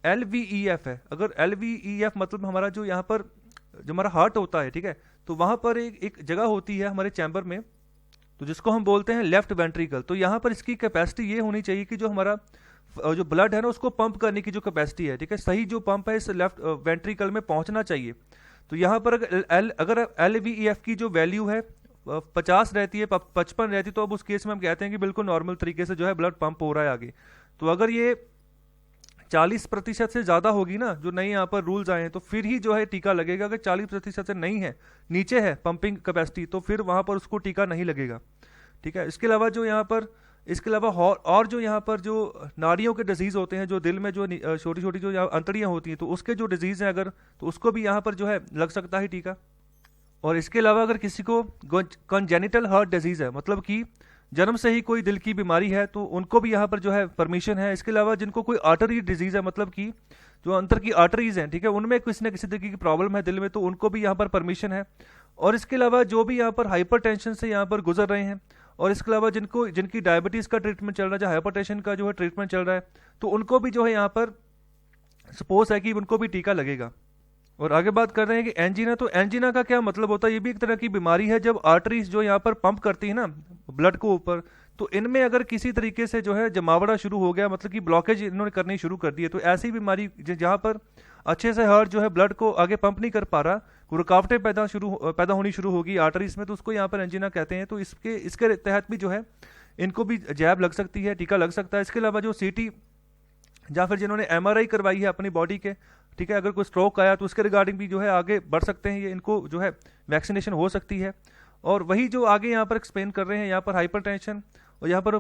LVEF है, अगर LVEF मतलब हमारा जो यहाँ पर जो हमारा हार्ट होता है, ठीक है, तो वहाँ पर एक जगह होती है हमारे चैम्बर में, तो जिसको हम बोलते हैं लेफ्ट वेंट्रिकल। तो यहाँ पर इसकी कैपेसिटी ये होनी चाहिए कि जो हमारा जो ब्लड है ना उसको पंप करने की जो कैपेसिटी है, ठीक है, सही जो पंप है इस लेफ्ट वेंट्रिकल में पहुंचना चाहिए। तो यहाँ पर अगर LVEF की जो वैल्यू है 50 रहती है, 55 रहती है, तो अब उस केस में हम कहते हैं कि बिल्कुल नॉर्मल तरीके से जो है ब्लड पंप हो रहा है आगे। तो अगर ये 40% से ज़्यादा होगी ना, जो नए यहाँ पर रूल्स आए हैं, तो फिर ही जो है टीका लगेगा। अगर 40% से नहीं है, नीचे है पंपिंग कैपेसिटी, तो फिर वहाँ पर उसको टीका नहीं लगेगा, ठीक है। इसके अलावा जो यहाँ पर इसके अलावा और जो यहाँ पर जो नाड़ियों के डिजीज़ होते हैं, जो दिल में जो छोटी छोटी जो यहाँ अंतड़ियाँ होती हैं, तो उसके जो डिजीज़ हैं अगर, तो उसको भी यहाँ पर जो है लग सकता है टीका। और इसके अलावा अगर किसी को कंजेनिटल हार्ट डिजीज़ है, मतलब कि जन्म से ही कोई दिल की बीमारी है, तो उनको भी यहाँ पर जो है परमिशन है। इसके अलावा जिनको कोई आर्टरी डिजीज़ है, मतलब कि जो अंतर की आर्टरीज हैं, ठीक है, उनमें किसी न किसी तरीके की प्रॉब्लम है दिल में, तो उनको भी यहाँ पर परमिशन है। और इसके अलावा जो भी यहाँ पर हाइपरटेंशन से यहाँ पर गुजर रहे हैं, और इसके अलावा जिनकी डायबिटीज़ का ट्रीटमेंट चल रहा है, जो हाइपरटेंशन का जो है ट्रीटमेंट चल रहा है, तो उनको भी जो है यहाँ पर सपोज है कि उनको भी टीका लगेगा। और आगे बात कर रहे हैं कि एंजीना, तो एंजीना का क्या मतलब होता है, ये भी एक तरह की बीमारी है जब आर्टरीज जो यहाँ पर पंप करती है ना ब्लड को ऊपर, तो इनमें अगर किसी तरीके से जो है जमावड़ा शुरू हो गया, मतलब कि ब्लॉकेज इन्होंने करनी शुरू कर दी है, तो ऐसी बीमारी जहाँ पर अच्छे से हार्ट जो है ब्लड को आगे पंप नहीं कर पा रहा, रुकावटें पैदा होनी शुरू होगी आर्टरीज में, तो उसको यहाँ पर एंजीना कहते हैं। तो इसके तहत भी जो है इनको भी जैब लग सकती है, टीका लग सकता है। इसके अलावा जो CT या फिर जिन्होंने MRI करवाई है अपनी बॉडी के, ठीक है, अगर कोई स्ट्रोक आया तो उसके रिगार्डिंग भी जो है आगे बढ़ सकते हैं, ये इनको जो है वैक्सीनेशन हो सकती है। और वही जो आगे यहाँ पर एक्सप्लेन कर रहे हैं, यहाँ पर हाइपरटेंशन और यहाँ पर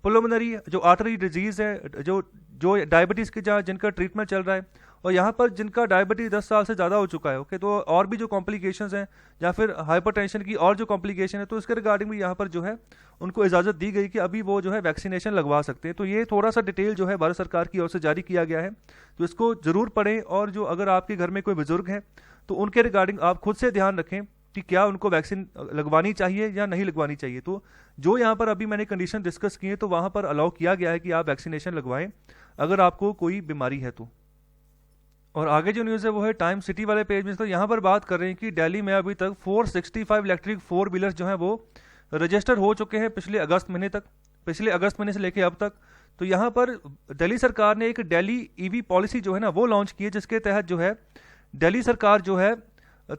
पुल्मोनरी जो आर्टरी डिजीज़ है, जो डायबिटीज़ की जहाँ जिनका ट्रीटमेंट चल रहा है, और यहाँ पर जिनका डायबिटीज 10 साल से ज़्यादा हो चुका है, ओके, तो और भी जो कॉम्प्लिकेशंस हैं या फिर हाइपरटेंशन की और जो कॉम्प्लिकेशन है, तो इसके रिगार्डिंग भी यहाँ पर जो है उनको इजाज़त दी गई कि अभी वो जो है वैक्सीनेशन लगवा सकते हैं। तो ये थोड़ा सा डिटेल जो है भारत सरकार की ओर से जारी किया गया है, तो इसको ज़रूर पढ़ें। और जो अगर आपके घर में कोई बुजुर्ग हैं तो उनके रिगार्डिंग आप खुद से ध्यान रखें कि क्या उनको वैक्सीन लगवानी चाहिए या नहीं लगवानी चाहिए। तो जो यहाँ पर अभी मैंने कंडीशन डिस्कस की है, तो वहाँ पर अलाउ किया गया है कि आप वैक्सीनेशन लगवाएं अगर आपको कोई बीमारी है तो। और आगे जो न्यूज़ है वो है टाइम सिटी वाले पेज में। तो यहाँ पर बात कर रहे हैं कि दिल्ली में अभी तक 465 इलेक्ट्रिक 4 व्हीलर्स जो हैं वो रजिस्टर हो चुके हैं पिछले अगस्त महीने तक, पिछले अगस्त महीने से लेके अब तक। तो यहाँ पर दिल्ली सरकार ने एक दिल्ली ईवी पॉलिसी जो है ना वो लॉन्च की है, जिसके तहत जो है दिल्ली सरकार जो है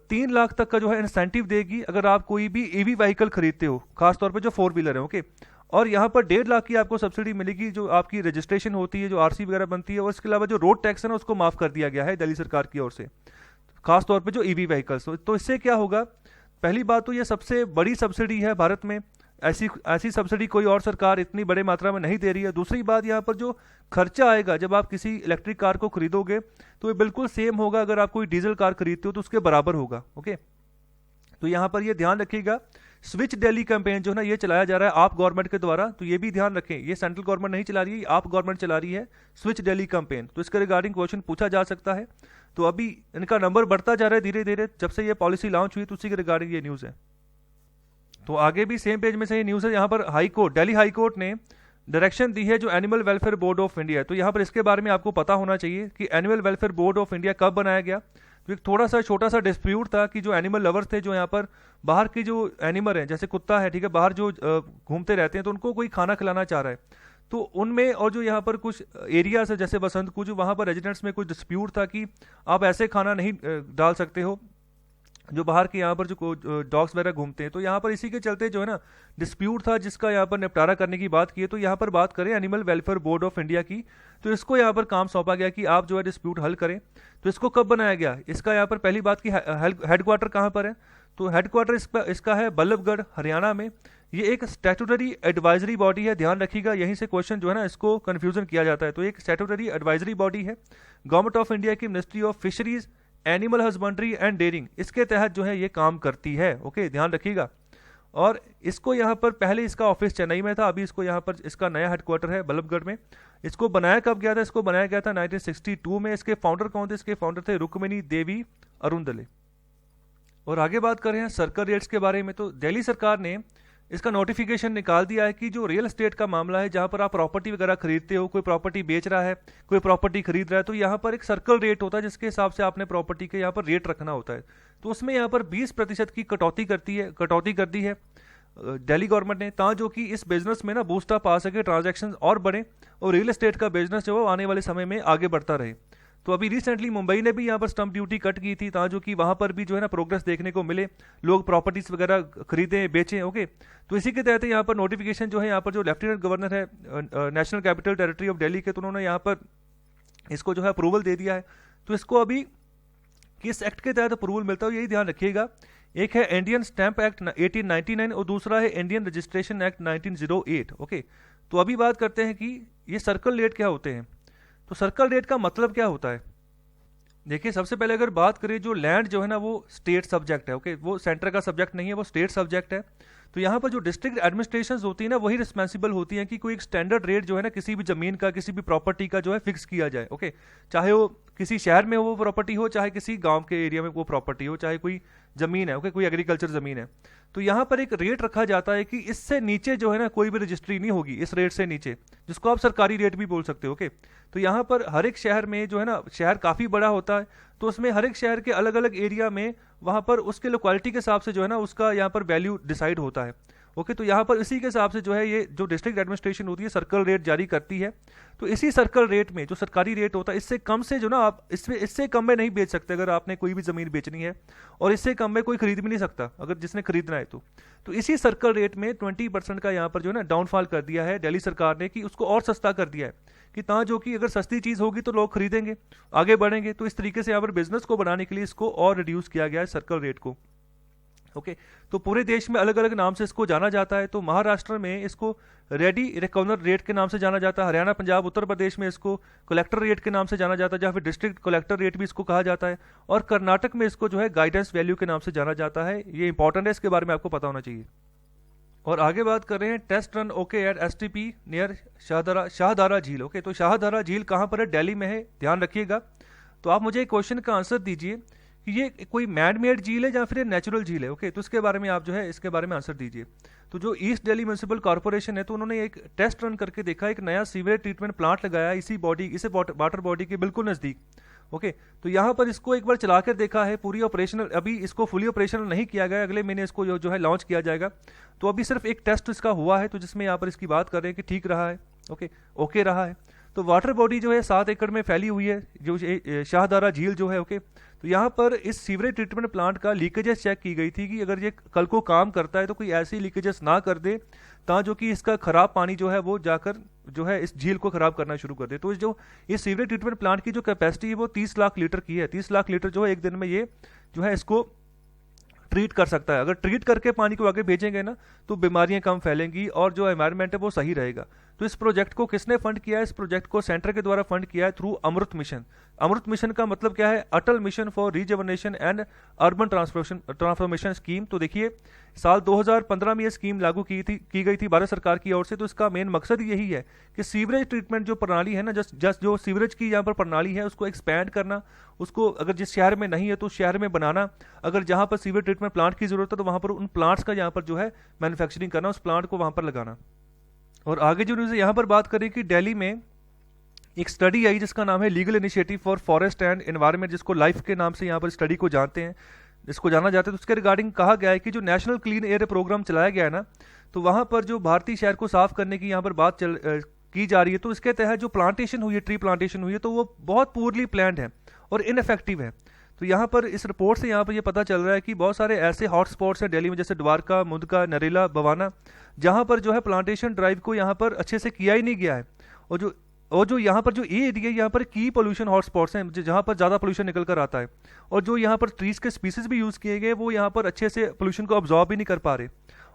3 लाख तक का जो है इंसेंटिव देगी अगर आप कोई भी ईवी व्हीकल खरीदते हो, खासतौर पे जो 4 व्हीलर है। ओके, और यहाँ पर 1.5 लाख की आपको सब्सिडी मिलेगी जो आपकी रजिस्ट्रेशन होती है, जो आरसी वगैरह बनती है, और इसके अलावा जो रोड टैक्स है ना उसको माफ कर दिया गया है दिल्ली सरकार की ओर से, खासतौर पे जो ईवी व्हीकल्स। तो इससे क्या होगा, पहली बात तो ये सबसे बड़ी सब्सिडी है भारत में, ऐसी ऐसी सब्सिडी कोई और सरकार इतनी बड़े मात्रा में नहीं दे रही है। दूसरी बात, यहाँ पर जो खर्चा आएगा जब आप किसी इलेक्ट्रिक कार को खरीदोगे तो ये बिल्कुल सेम होगा अगर आप कोई डीजल कार खरीदते हो तो उसके बराबर होगा। ओके, तो यहाँ पर ये ध्यान रखिएगा, स्विच दिल्ली कैंपेन जो है ना ये चलाया जा रहा है आप गवर्नमेंट के द्वारा, तो ये भी ध्यान रखें, ये सेंट्रल गवर्नमेंट नहीं चला रही है, आप गवर्नमेंट चला रही है स्विच दिल्ली कैंपेन। तो इसके रिगार्डिंग क्वेश्चन पूछा जा सकता है। तो अभी इनका नंबर बढ़ता जा रहा है धीरे धीरे, जब से ये पॉलिसी लॉन्च हुई तो उसी के रिगार्डिंग ये न्यूज़ है। तो आगे भी सेम पेज में से ये न्यूज़ है, यहाँ पर high court, Delhi high court ने डायरेक्शन दी है जो animal welfare board of India है। तो यहाँ पर इसके बारे में आपको पता होना चाहिए कि animal welfare board of India कब बनाया गया। तो एक थोड़ा सा छोटा सा डिस्प्यूट था कि जो एनिमल लवर्स थे, जो यहाँ पर बाहर की जो एनिमल है जैसे कुत्ता है, ठीक है, बाहर जो घूमते रहते हैं तो उनको कोई खाना खिलाना चाह रहा है, तो उनमें और जो यहाँ पर कुछ एरियाज है जैसे बसंत कुछ, वहाँ पर रेजिडेंट्स में कुछ डिस्प्यूट था कि आप ऐसे खाना नहीं डाल सकते हो जो बाहर के यहाँ पर जो डॉग्स वगैरह घूमते हैं। तो यहाँ पर इसी के चलते जो है ना डिस्प्यूट था जिसका यहाँ पर निपटारा करने की बात की है। तो यहाँ पर बात करें animal welfare board of India की, तो इसको यहाँ पर काम सौंपा गया कि आप जो है डिस्प्यूट हल करें। तो इसको कब बनाया गया, इसका यहाँ पर पहली बात की हेडक्वार्टर कहाँ पर है, तो हेडक्वार्टर इसका है बल्लभगढ़ हरियाणा में। ये एक स्टैट्यूटरी एडवाइजरी बॉडी है, ध्यान रखिएगा, यहीं से क्वेश्चन जो है ना इसको कंफ्यूजन किया जाता है। तो एक स्टैट्यूटरी एडवाइजरी बॉडी है गवर्नमेंट ऑफ इंडिया की ministry of fisheries animal husbandry and dairying, इसके तहत जो है ये काम करती है। ओके, ध्यान रखिएगा। और इसको यहाँ पर पहले इसका ऑफिस चेन्नई में था, अभी इसको यहाँ पर इसका नया हेडक्वार्टर है बल्लभगढ़ में। इसको बनाया कब गया था, इसको बनाया गया था 1962 में। इसके फाउंडर कौन थे, इसके फाउंडर थे रुक्मिणी देवी अरुणदले। और आगे बात कर रहे हैं सर्कल रेट्स के बारे में। तो दिल्ली सरकार ने इसका नोटिफिकेशन निकाल दिया है कि जो रियल एस्टेट का मामला है, जहां पर आप प्रॉपर्टी वगैरह खरीदते हो, कोई प्रॉपर्टी बेच रहा है, कोई प्रॉपर्टी खरीद रहा है, तो यहाँ पर एक सर्कल रेट होता है जिसके हिसाब से आपने प्रॉपर्टी के यहाँ पर रेट रखना होता है। तो उसमें यहाँ पर 20% की कटौती कर दी है दिल्ली गवर्नमेंट ने, ताकि जो कि इस बिजनेस में ना बूस्टअप आ सके, ट्रांजैक्शन और बढ़े और रियल एस्टेट का बिजनेस जो है आने वाले समय में आगे बढ़ता रहे। तो अभी रिसेंटली मुंबई ने भी यहाँ पर स्टंप ड्यूटी कट की थी, ताकि जो कि वहाँ पर भी जो है ना प्रोग्रेस देखने को मिले, लोग प्रॉपर्टीज वगैरह खरीदें बेचें। ओके, तो इसी के तहत यहाँ पर नोटिफिकेशन जो है, यहाँ पर जो लेफ्टिनेंट गवर्नर है national capital territory of Delhi के, तो उन्होंने यहाँ पर इसको जो है अप्रूवल दे दिया है। तो इसको अभी किस एक्ट के तहत अप्रूवल मिलता है यही ध्यान रखिएगा। एक है इंडियन स्टैंप एक्ट 1899 और दूसरा है इंडियन रजिस्ट्रेशन एक्ट 1908। ओके, तो अभी बात करते हैं कि ये सर्कल रेट क्या होते हैं। तो सर्कल रेट का मतलब क्या होता है, देखिए सबसे पहले अगर बात करें, जो लैंड जो है ना वो स्टेट सब्जेक्ट है। ओके, वो सेंटर का सब्जेक्ट नहीं है, वो स्टेट सब्जेक्ट है। तो यहाँ पर जो डिस्ट्रिक्ट एडमिनिस्ट्रेशन होती है ना वही रिस्पॉन्सिबल होती है कि कोई एक स्टैंडर्ड रेट जो है ना किसी भी जमीन का, किसी भी प्रॉपर्टी का जो है फिक्स किया जाए। ओके, चाहे वो किसी शहर में वो प्रॉपर्टी हो, चाहे किसी गांव के एरिया में वो प्रॉपर्टी हो, चाहे कोई जमीन है, ओके, कोई एग्रीकल्चर जमीन है, तो यहाँ पर एक रेट रखा जाता है कि इससे नीचे जो है ना कोई भी रजिस्ट्री नहीं होगी, इस रेट से नीचे, जिसको आप सरकारी रेट भी बोल सकते हो। ओके, तो यहाँ पर हर एक शहर में जो है ना, शहर काफ़ी बड़ा होता है, तो उसमें हर एक शहर के अलग अलग एरिया में वहाँ पर उसके लोकेलिटी के हिसाब से जो है ना उसका यहाँ पर वैल्यू डिसाइड होता है। ओके, तो यहाँ पर इसी के हिसाब से जो है ये जो डिस्ट्रिक्ट एडमिनिस्ट्रेशन होती है सर्कल रेट जारी करती है। तो इसी सर्कल रेट में जो सरकारी रेट होता है, इससे कम से जो ना आप इससे कम में नहीं बेच सकते अगर आपने कोई भी ज़मीन बेचनी है, और इससे कम में कोई खरीद भी नहीं सकता अगर जिसने खरीदना है। तो इसी सर्कल रेट में 20% का यहाँ पर जो है ना डाउनफॉल कर दिया है दिल्ली सरकार ने, कि उसको और सस्ता कर दिया है कि ता जो कि अगर सस्ती चीज़ होगी तो लोग खरीदेंगे, आगे बढ़ेंगे। तो इस तरीके से यहाँ पर बिजनेस को बढ़ाने के लिए इसको और रिड्यूस किया गया है सर्कल रेट को। ओके, तो पूरे देश में अलग अलग नाम से इसको जाना जाता है। तो महाराष्ट्र में इसको रेडी रेकॉनर रेट के नाम से जाना जाता है, हरियाणा पंजाब उत्तर प्रदेश में इसको कलेक्टर रेट के नाम से जाना जाता है, जहाँ फिर डिस्ट्रिक्ट कलेक्टर रेट भी इसको कहा जाता है, और कर्नाटक में इसको जो है गाइडेंस वैल्यू के नाम से जाना जाता है। ये इंपॉर्टेंट है, इसके बारे में आपको पता होना चाहिए। और आगे बात कर रहे हैं test run okay at STP near Shahdara Jheel. Okay, तो शाहदारा झील कहाँ पर है, दिल्ली में है, ध्यान रखिएगा। तो आप मुझे एक क्वेश्चन का आंसर दीजिए कि ये कोई मैन मेड झील है या फिर नेचुरल झील है। ओके, तो इसके बारे में आप जो है इसके बारे में आंसर दीजिए। तो जो ईस्ट दिल्ली म्यूनिसिपल कॉर्पोरेशन है, तो उन्होंने एक टेस्ट रन करके देखा, एक नया सीवेज ट्रीटमेंट प्लांट लगाया इसी वाटर बॉडी के बिल्कुल नज़दीक। ओके। तो यहाँ पर इसको एक बार चला कर देखा है, पूरी ऑपरेशनल, अभी इसको फुली ऑपरेशनल नहीं किया गया, अगले महीने इसको जो है लॉन्च किया जाएगा। तो अभी सिर्फ एक टेस्ट इसका हुआ है, तो जिसमें यहाँ पर इसकी बात कर रहे हैं कि ठीक रहा है, ओके रहा है। तो वाटर बॉडी जो है 7 एकड़ में फैली हुई है, जो शाहदारा झील जो है, ओके। तो यहाँ पर इस सीवरेज ट्रीटमेंट प्लांट का लीकेजेस चेक की गई थी कि अगर ये कल को काम करता है तो कोई ऐसी लीकेजेस ना कर दे जो कि इसका खराब पानी जो है वो जाकर जो है इस झील को खराब करना शुरू कर दे। तो जो इस सीवरेज ट्रीटमेंट प्लांट की जो कैपेसिटी है वो 30 लाख लीटर की है। 30 लाख लीटर जो है एक दिन में ये जो है इसको ट्रीट कर सकता है। अगर ट्रीट करके पानी को आगे भेजेंगे ना तो बीमारियां कम फैलेंगी और जो एनवायरनमेंट है वो सही रहेगा। तो इस प्रोजेक्ट को किसने फंड किया है? इस प्रोजेक्ट को सेंटर के द्वारा फंड किया है through AMRUT mission. AMRUT mission का मतलब क्या है? Atal mission for rejuvenation and urban transformation scheme. तो देखिए साल 2015 में ये स्कीम लागू की गई थी भारत सरकार की ओर से। तो इसका मेन मकसद यही है कि सीवरेज ट्रीटमेंट जो प्रणाली है ना, जस्ट जो सीवरेज की यहाँ पर प्रणाली है उसको एक्सपैंड करना, उसको अगर जिस शहर में नहीं है तो शहर में बनाना, अगर जहां पर सीवरेज ट्रीटमेंट प्लांट की जरूरत है तो वहां पर उन प्लांट्स का यहाँ पर जो है मैन्युफैक्चरिंग करना, उस प्लांट को वहां पर लगाना। और आगे जो न्यूज़ यहाँ पर बात करें कि दिल्ली में एक स्टडी आई जिसका नाम है legal initiative for forest and environment, जिसको लाइफ के नाम से यहाँ पर स्टडी को जानते हैं, जिसको जाना जाता है। तो उसके रिगार्डिंग कहा गया है कि जो नेशनल क्लीन एयर प्रोग्राम चलाया गया है ना, तो वहाँ पर जो भारतीय शहर को साफ करने की यहाँ पर बात की जा रही है। तो इसके तहत जो प्लांटेशन हुई है, ट्री प्लांटेशन हुई है, तो वो बहुत पुअरली प्लान्ड है और इनफेक्टिव है। तो यहाँ पर इस रिपोर्ट से यहाँ पर ये पता चल रहा है कि बहुत सारे ऐसे हॉटस्पॉट्स हैं दिल्ली में, जैसे द्वारका, मुंद्रा, नरेला, बवाना, जहाँ पर जो है प्लांटेशन ड्राइव को यहाँ पर अच्छे से किया ही नहीं गया है। और जो यहाँ पर जो ये एरिया यहाँ पर की पोल्यूशन हॉटस्पॉट्स हैं, जहाँ पर ज़्यादा पोल्यूशन निकल कर आता है, और जो यहाँ पर ट्रीज के स्पीसीज भी यूज़ किए गए वो यहाँ पर अच्छे से पोल्यूशन को ऑब्जॉर्व भी नहीं कर पा रहे।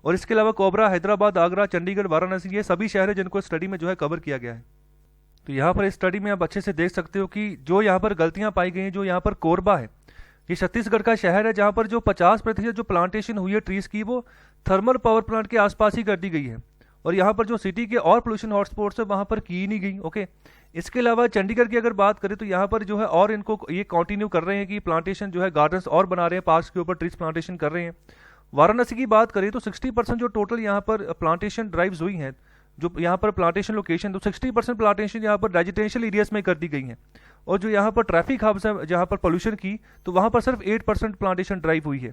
और इसके अलावा कोबरा, हैदराबाद, आगरा, चंडीगढ़, वाराणसी, ये सभी शहर हैं जिनको स्टडी में जो है कवर किया गया है। तो यहाँ पर इस स्टडी में आप अच्छे से देख सकते हो कि जो यहाँ पर गलतियाँ पाई गई हैं, जो यहाँ पर कोरबा है, ये छत्तीसगढ़ का शहर है जहाँ पर जो 50% जो प्लांटेशन हुई है ट्रीज की वो थर्मल पावर प्लांट के आसपास ही कर दी गई है। और यहाँ पर जो सिटी के और पोल्यूशन हॉटस्पॉट्स है वहाँ पर की ही नहीं गई, ओके। इसके अलावा चंडीगढ़ की अगर बात करें तो यहाँ पर जो है और इनको ये कंटिन्यू कर रहे हैं कि प्लांटेशन जो है गार्डन्स और बना रहे हैं, पार्क्स के ऊपर ट्रीज प्लांटेशन कर रहे हैं। वाराणसी की बात करें तो 60% जो टोटल यहाँ पर प्लांटेशन ड्राइव्स हुई हैं, जो यहाँ पर प्लांटेशन लोकेशन, तो 60% प्लांटेशन यहाँ पर रेजिडेंशियल एरियाज में कर दी गई हैं। और जो यहाँ पर ट्रैफिक हब्स है जहाँ पर पोल्यूशन की, तो वहाँ पर सिर्फ 8% प्लांटेशन ड्राइव हुई है।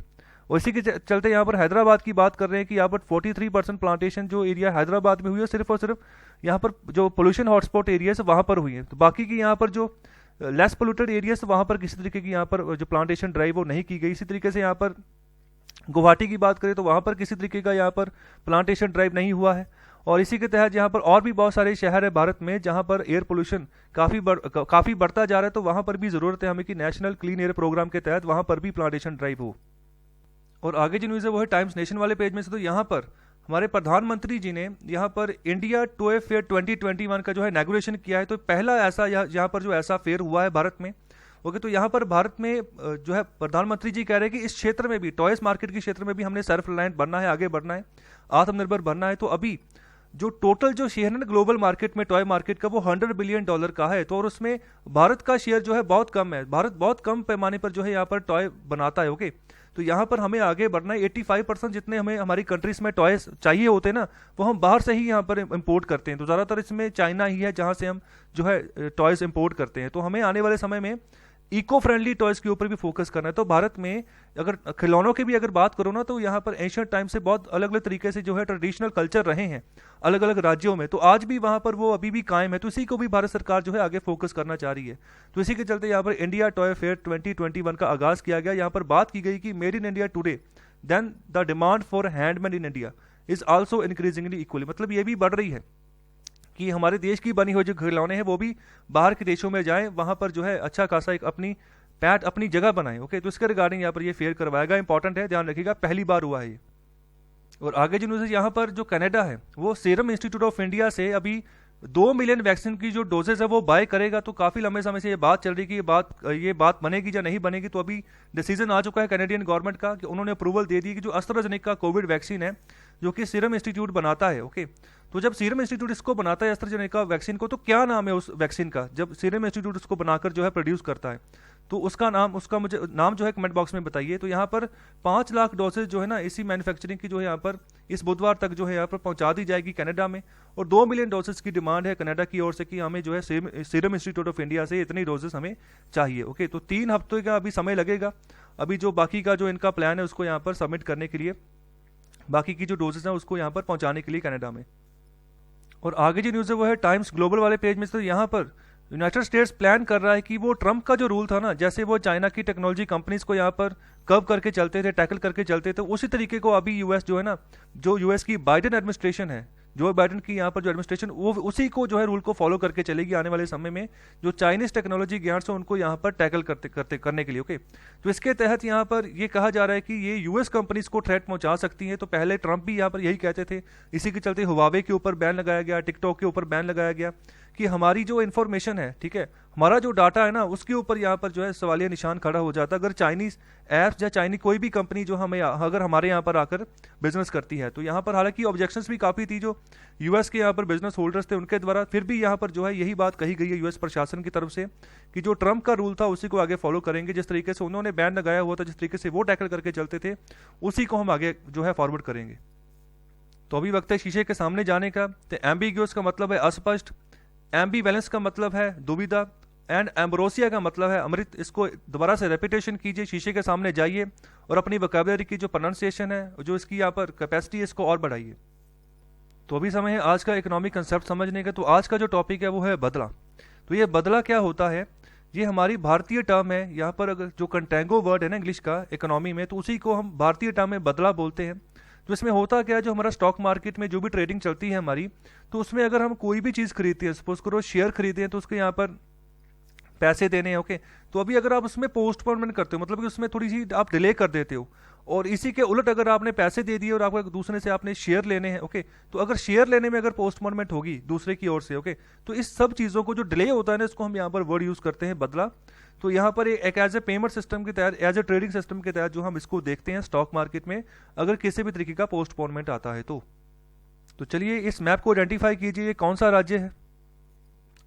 और इसी के चलते यहाँ पर हैदराबाद की बात कर रहे हैं कि यहाँ पर 43% प्लांटेशन जो एरिया हैदराबाद में हुई है सिर्फ और सिर्फ यहाँ पर जो पोल्यूशन हॉटस्पॉट एरियाज वहाँ पर हुई है। तो बाकी की यहाँ पर जो लेस पोल्यूटेड एरियाज वहाँ पर किसी तरीके की यहाँ पर जो प्लांटेशन ड्राइव वो नहीं की गई। इसी तरीके से यहाँ पर गुवाहाटी की बात करें तो वहाँ पर किसी तरीके का यहाँ पर प्लांटेशन ड्राइव नहीं हुआ है। और इसी के तहत यहाँ पर और भी बहुत सारे शहर है भारत में जहाँ पर एयर पोल्यूशन काफ़ी बढ़ता जा रहा है। तो वहाँ पर भी ज़रूरत है हमें कि नेशनल क्लीन एयर प्रोग्राम के तहत वहाँ पर भी प्लांटेशन ड्राइव हो। और आगे जो न्यूज़ है वो है टाइम्स नेशन वाले पेज में से। तो यहाँ पर हमारे प्रधानमंत्री जी ने यहाँ पर इंडिया टॉय फेयर 2021 का जो है इनॉग्रेशन किया है। तो पहला ऐसा यहाँ पर जो ऐसा फेयर हुआ है भारत में, ओके। तो यहाँ पर भारत में जो है प्रधानमंत्री जी कह रहे हैं कि इस क्षेत्र में भी, टॉयज मार्केट के क्षेत्र में भी हमने सेल्फ रिलायंट बनना है, आगे बढ़ना है, आत्मनिर्भर बनना है। तो अभी जो टोटल जो शेयर है ना ग्लोबल मार्केट में, टॉय मार्केट का, वो $100 बिलियन का है। तो और उसमें भारत का शेयर जो है बहुत कम है। भारत बहुत कम पैमाने पर जो है यहाँ पर टॉय बनाता है, ओके। तो यहाँ पर हमें आगे बढ़ना है। 85% जितने हमें हमारी कंट्रीज में टॉयज चाहिए होते हैं ना, वो हम बाहर से ही यहाँ पर इम्पोर्ट करते हैं। तो ज़्यादातर इसमें चाइना ही है जहाँ से हम जो है टॉयज इम्पोर्ट करते हैं। तो हमें आने वाले समय में इको फ्रेंडली टॉयज के ऊपर भी फोकस करना है। तो भारत में अगर खिलौनों की भी अगर बात करो ना, तो यहाँ पर एशियन टाइम से बहुत अलग अलग तरीके से जो है ट्रेडिशनल कल्चर रहे हैं अलग अलग राज्यों में, तो आज भी वहाँ पर वो अभी भी कायम है। तो इसी को भी भारत सरकार जो है आगे फोकस करना चाह रही है। तो इसी के चलते यहाँ पर इंडिया टॉय फेयर 2021 का आगाज किया गया। यहाँ पर बात की गई कि made in India today then the demand for handmade in India is also increasingly equally. मतलब ये भी बढ़ रही है कि हमारे देश की बनी हुई जो खिलौने हैं वो भी बाहर के देशों में जाएं, वहां पर जो है अच्छा खासा एक अपनी जगह बनाएं, ओके। तो इसके रिगार्डिंग यहाँ पर ये फेयर करवाएगा, इंपॉर्टेंट है, ध्यान रखिएगा, पहली बार हुआ है ये। और आगे जो न्यूज़ यहाँ पर जो कनाडा है वो सीरम इंस्टीट्यूट ऑफ इंडिया से अभी 2 मिलियन वैक्सीन की जो डोजेज है वो बाय करेगा। तो काफी लंबे समय से ये बात चल रही कि ये बात बनेगी या नहीं बनेगी। तो अभी डिसीजन आ चुका है कैनेडियन गवर्नमेंट का कि उन्होंने अप्रूवल दे दी कि जो एस्ट्राजेनेका कोविड वैक्सीन है जो कि सीरम इंस्टीट्यूट बनाता है, ओके। तो जब सीरम इंस्टीट्यूट इसको बनाता है एस्ट्राजेनेका वैक्सीन को, तो क्या नाम है उस वैक्सीन का, जब सीरम इंस्टीट्यूट उसको बनाकर जो है प्रोड्यूस करता है, तो उसका नाम, उसका मुझे नाम जो है कमेंट बॉक्स में बताइए। तो यहाँ पर 5 लाख डोसेज जो है ना इसी मैन्युफैक्चरिंग की जो है यहाँ पर इस बुधवार तक जो है यहाँ पर पहुंचा दी जाएगी कनाडा में, और 2 मिलियन डोसेज की डिमांड है कनाडा की ओर से कि हमें जो है सीरम इंस्टीट्यूट ऑफ इंडिया से इतनी डोजेस हमें चाहिए। ओके, तो 3 हफ्ते का अभी समय लगेगा, अभी जो बाकी का जो इनका प्लान है उसको यहाँ पर सबमिट करने के लिए, बाकी की जो डोजेस हैं उसको यहाँ पर पहुंचाने के लिए कनाडा में। और आगे जो न्यूज़ है वो है टाइम्स ग्लोबल वाले पेज में। तो यहाँ पर यूनाइटेड स्टेट्स प्लान कर रहा है कि वो ट्रंप का जो रूल था ना, जैसे वो चाइना की टेक्नोलॉजी कंपनीज को यहाँ पर कर्व करके चलते थे, टैकल करके चलते थे, उसी तरीके को अभी यूएस जो है ना, जो यूएस की बाइडेन एडमिनिस्ट्रेशन है, जो बाइडेन की यहाँ पर जो एडमिनिस्ट्रेशन, वो उसी को जो है रूल को फॉलो करके चलेगी आने वाले समय में, जो चाइनीज टेक्नोलॉजी गिगांट्स हैं उनको यहाँ पर टैकल करने के लिए। ओके, तो इसके तहत यहाँ पर ये कहा जा रहा है कि ये यूएस कंपनीज को थ्रेट पहुंचा सकती है। तो पहले ट्रंप भी यहाँ पर यही कहते थे, इसी के चलते हुआवे के ऊपर बैन लगाया गया, टिकटॉक के ऊपर बैन लगाया गया कि हमारी जो इन्फॉर्मेशन है, ठीक है, हमारा जो डाटा है ना, उसके ऊपर यहाँ पर जो है सवालिया निशान खड़ा हो जाता अगर चाइनीज ऐप्स या चाइनीज कोई भी कंपनी जो हमें अगर हमारे यहाँ पर आकर बिजनेस करती है। तो यहाँ पर हालांकि ऑब्जेक्शंस भी काफ़ी थी जो यूएस के यहाँ पर बिजनेस होल्डर्स थे उनके द्वारा, फिर भी यहाँ पर जो है यही बात कही गई है यूएस प्रशासन की तरफ से कि जो ट्रंप का रूल था उसी को आगे फॉलो करेंगे, जिस तरीके से उन्होंने बैन लगाया हुआ था, जिस तरीके से वो टैकल करके चलते थे, उसी को हम आगे जो है फॉरवर्ड करेंगे। तो अभी वक्त है शीशे के सामने जाने का। तो एम्बिग्यूअस का मतलब है अस्पष्ट, एम्बीवैलेंस का मतलब है दुविधा, एंड एम्ब्रोसिया का मतलब है अमृत। इसको दोबारा से रेपिटेशन कीजिए, शीशे के सामने जाइए और अपनी वोकैबुलरी की जो प्रोनाउंसिएशन है, जो इसकी यहाँ पर कैपेसिटी है, इसको और बढ़ाइए। तो अभी समय है आज का इकोनॉमिक कंसेप्ट समझने का। तो आज का जो टॉपिक है वो है बदला। तो ये बदला क्या होता है, ये हमारी भारतीय टर्म है। यहाँ पर अगर जो कंटेंगो वर्ड है ना इंग्लिश का इकोनॉमी में, तो उसी को हम भारतीय टर्म में बदला बोलते हैं। तो इसमें होता क्या है, जो हमारा स्टॉक मार्केट में जो भी ट्रेडिंग चलती है हमारी, तो उसमें अगर हम कोई भी चीज़ खरीदते हैं, सपोज करो शेयर खरीदे हैं, तो उसके यहाँ पर पैसे देने हैं। ओके, तो अभी अगर आप उसमें पोस्टपोनमेंट करते हो, मतलब कि उसमें थोड़ी सी आप डिले कर देते हो, और इसी के उलट अगर आपने पैसे दे दिए और आपको एक दूसरे से आपने शेयर लेने हैं, ओके, तो अगर शेयर लेने में अगर पोस्टपोनमेंट होगी दूसरे की ओर से, ओके, तो इस सब चीज़ों को जो डिले होता है ना, इसको हम यहाँ पर वर्ड यूज़ करते हैं बदला। तो यहाँ पर एक एज ए पेमेंट सिस्टम के तहत, एज ए ट्रेडिंग सिस्टम के तहत जो हम इसको देखते हैं स्टॉक मार्केट में, अगर किसी भी तरीके का पोस्टपोनमेंट आता है तो चलिए इस मैप को आइडेंटिफाई कीजिए कौन सा राज्य है।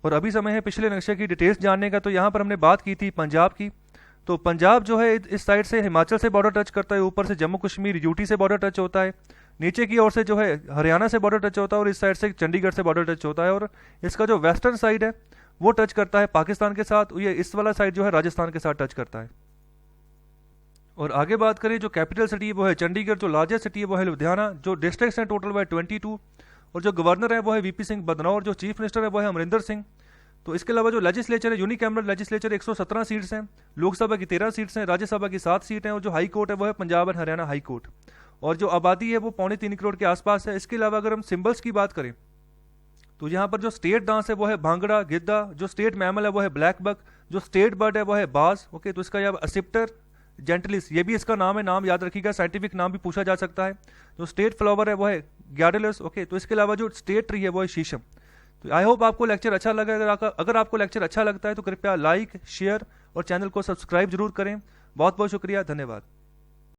और अभी समय है पिछले नक्शे की डिटेल्स जानने का। तो यहाँ पर हमने बात की थी पंजाब की। तो पंजाब जो है इस साइड से हिमाचल से बॉर्डर टच करता है, ऊपर से जम्मू कश्मीर यूटी से बॉर्डर टच होता है, नीचे की ओर से जो है हरियाणा से बॉर्डर टच होता है, और इस साइड से चंडीगढ़ से बॉर्डर टच होता है, और इसका जो वेस्टर्न साइड है वो टच करता है पाकिस्तान के साथ, ये इस वाला साइड जो है राजस्थान के साथ टच करता है। और आगे बात करें, जो कैपिटल सिटी है वो है चंडीगढ़, जो लार्जेस्ट सिटी है वो है लुधियाना, जो डिस्ट्रिक्ट्स हैं टोटल वो है 22, और जो गवर्नर है वो है वीपी सिंह बदनौर, जो चीफ मिनिस्टर है वो है अमरिंदर सिंह। तो इसके अलावा जो लेजिस्लेचर है, यूनिकैमरल लेजिस्लेचर 117 सीट्स हैं, लोकसभा की 13 सीट्स हैं, राज्यसभा की 7 सीट हैं, और जो हाई कोर्ट है वो है Punjab and Haryana high court, और जो आबादी है वो 3.25 करोड़ के आसपास है। इसके अलावा अगर हम सिंबल्स की बात करें, तो यहाँ पर जो स्टेट डांस है वो है भांगड़ा गिद्दा, जो स्टेट मैमल है वो है ब्लैक बक, जो स्टेट बर्ड है वो है बाज। ओके, तो इसका यहाँ असिप्टर जेंटलिस, ये भी इसका नाम है, नाम याद रखिएगा, साइंटिफिक नाम भी पूछा जा सकता है। जो स्टेट फ्लावर है वो है ग्याडेलस। ओके, तो इसके अलावा जो स्टेट ट्री है वो है शीशम। तो आई होप आपको लेक्चर अच्छा लगा। अगर आपको लेक्चर अच्छा लगता है तो कृपया लाइक, शेयर और चैनल को सब्सक्राइब जरूर करें। बहुत बहुत शुक्रिया, धन्यवाद।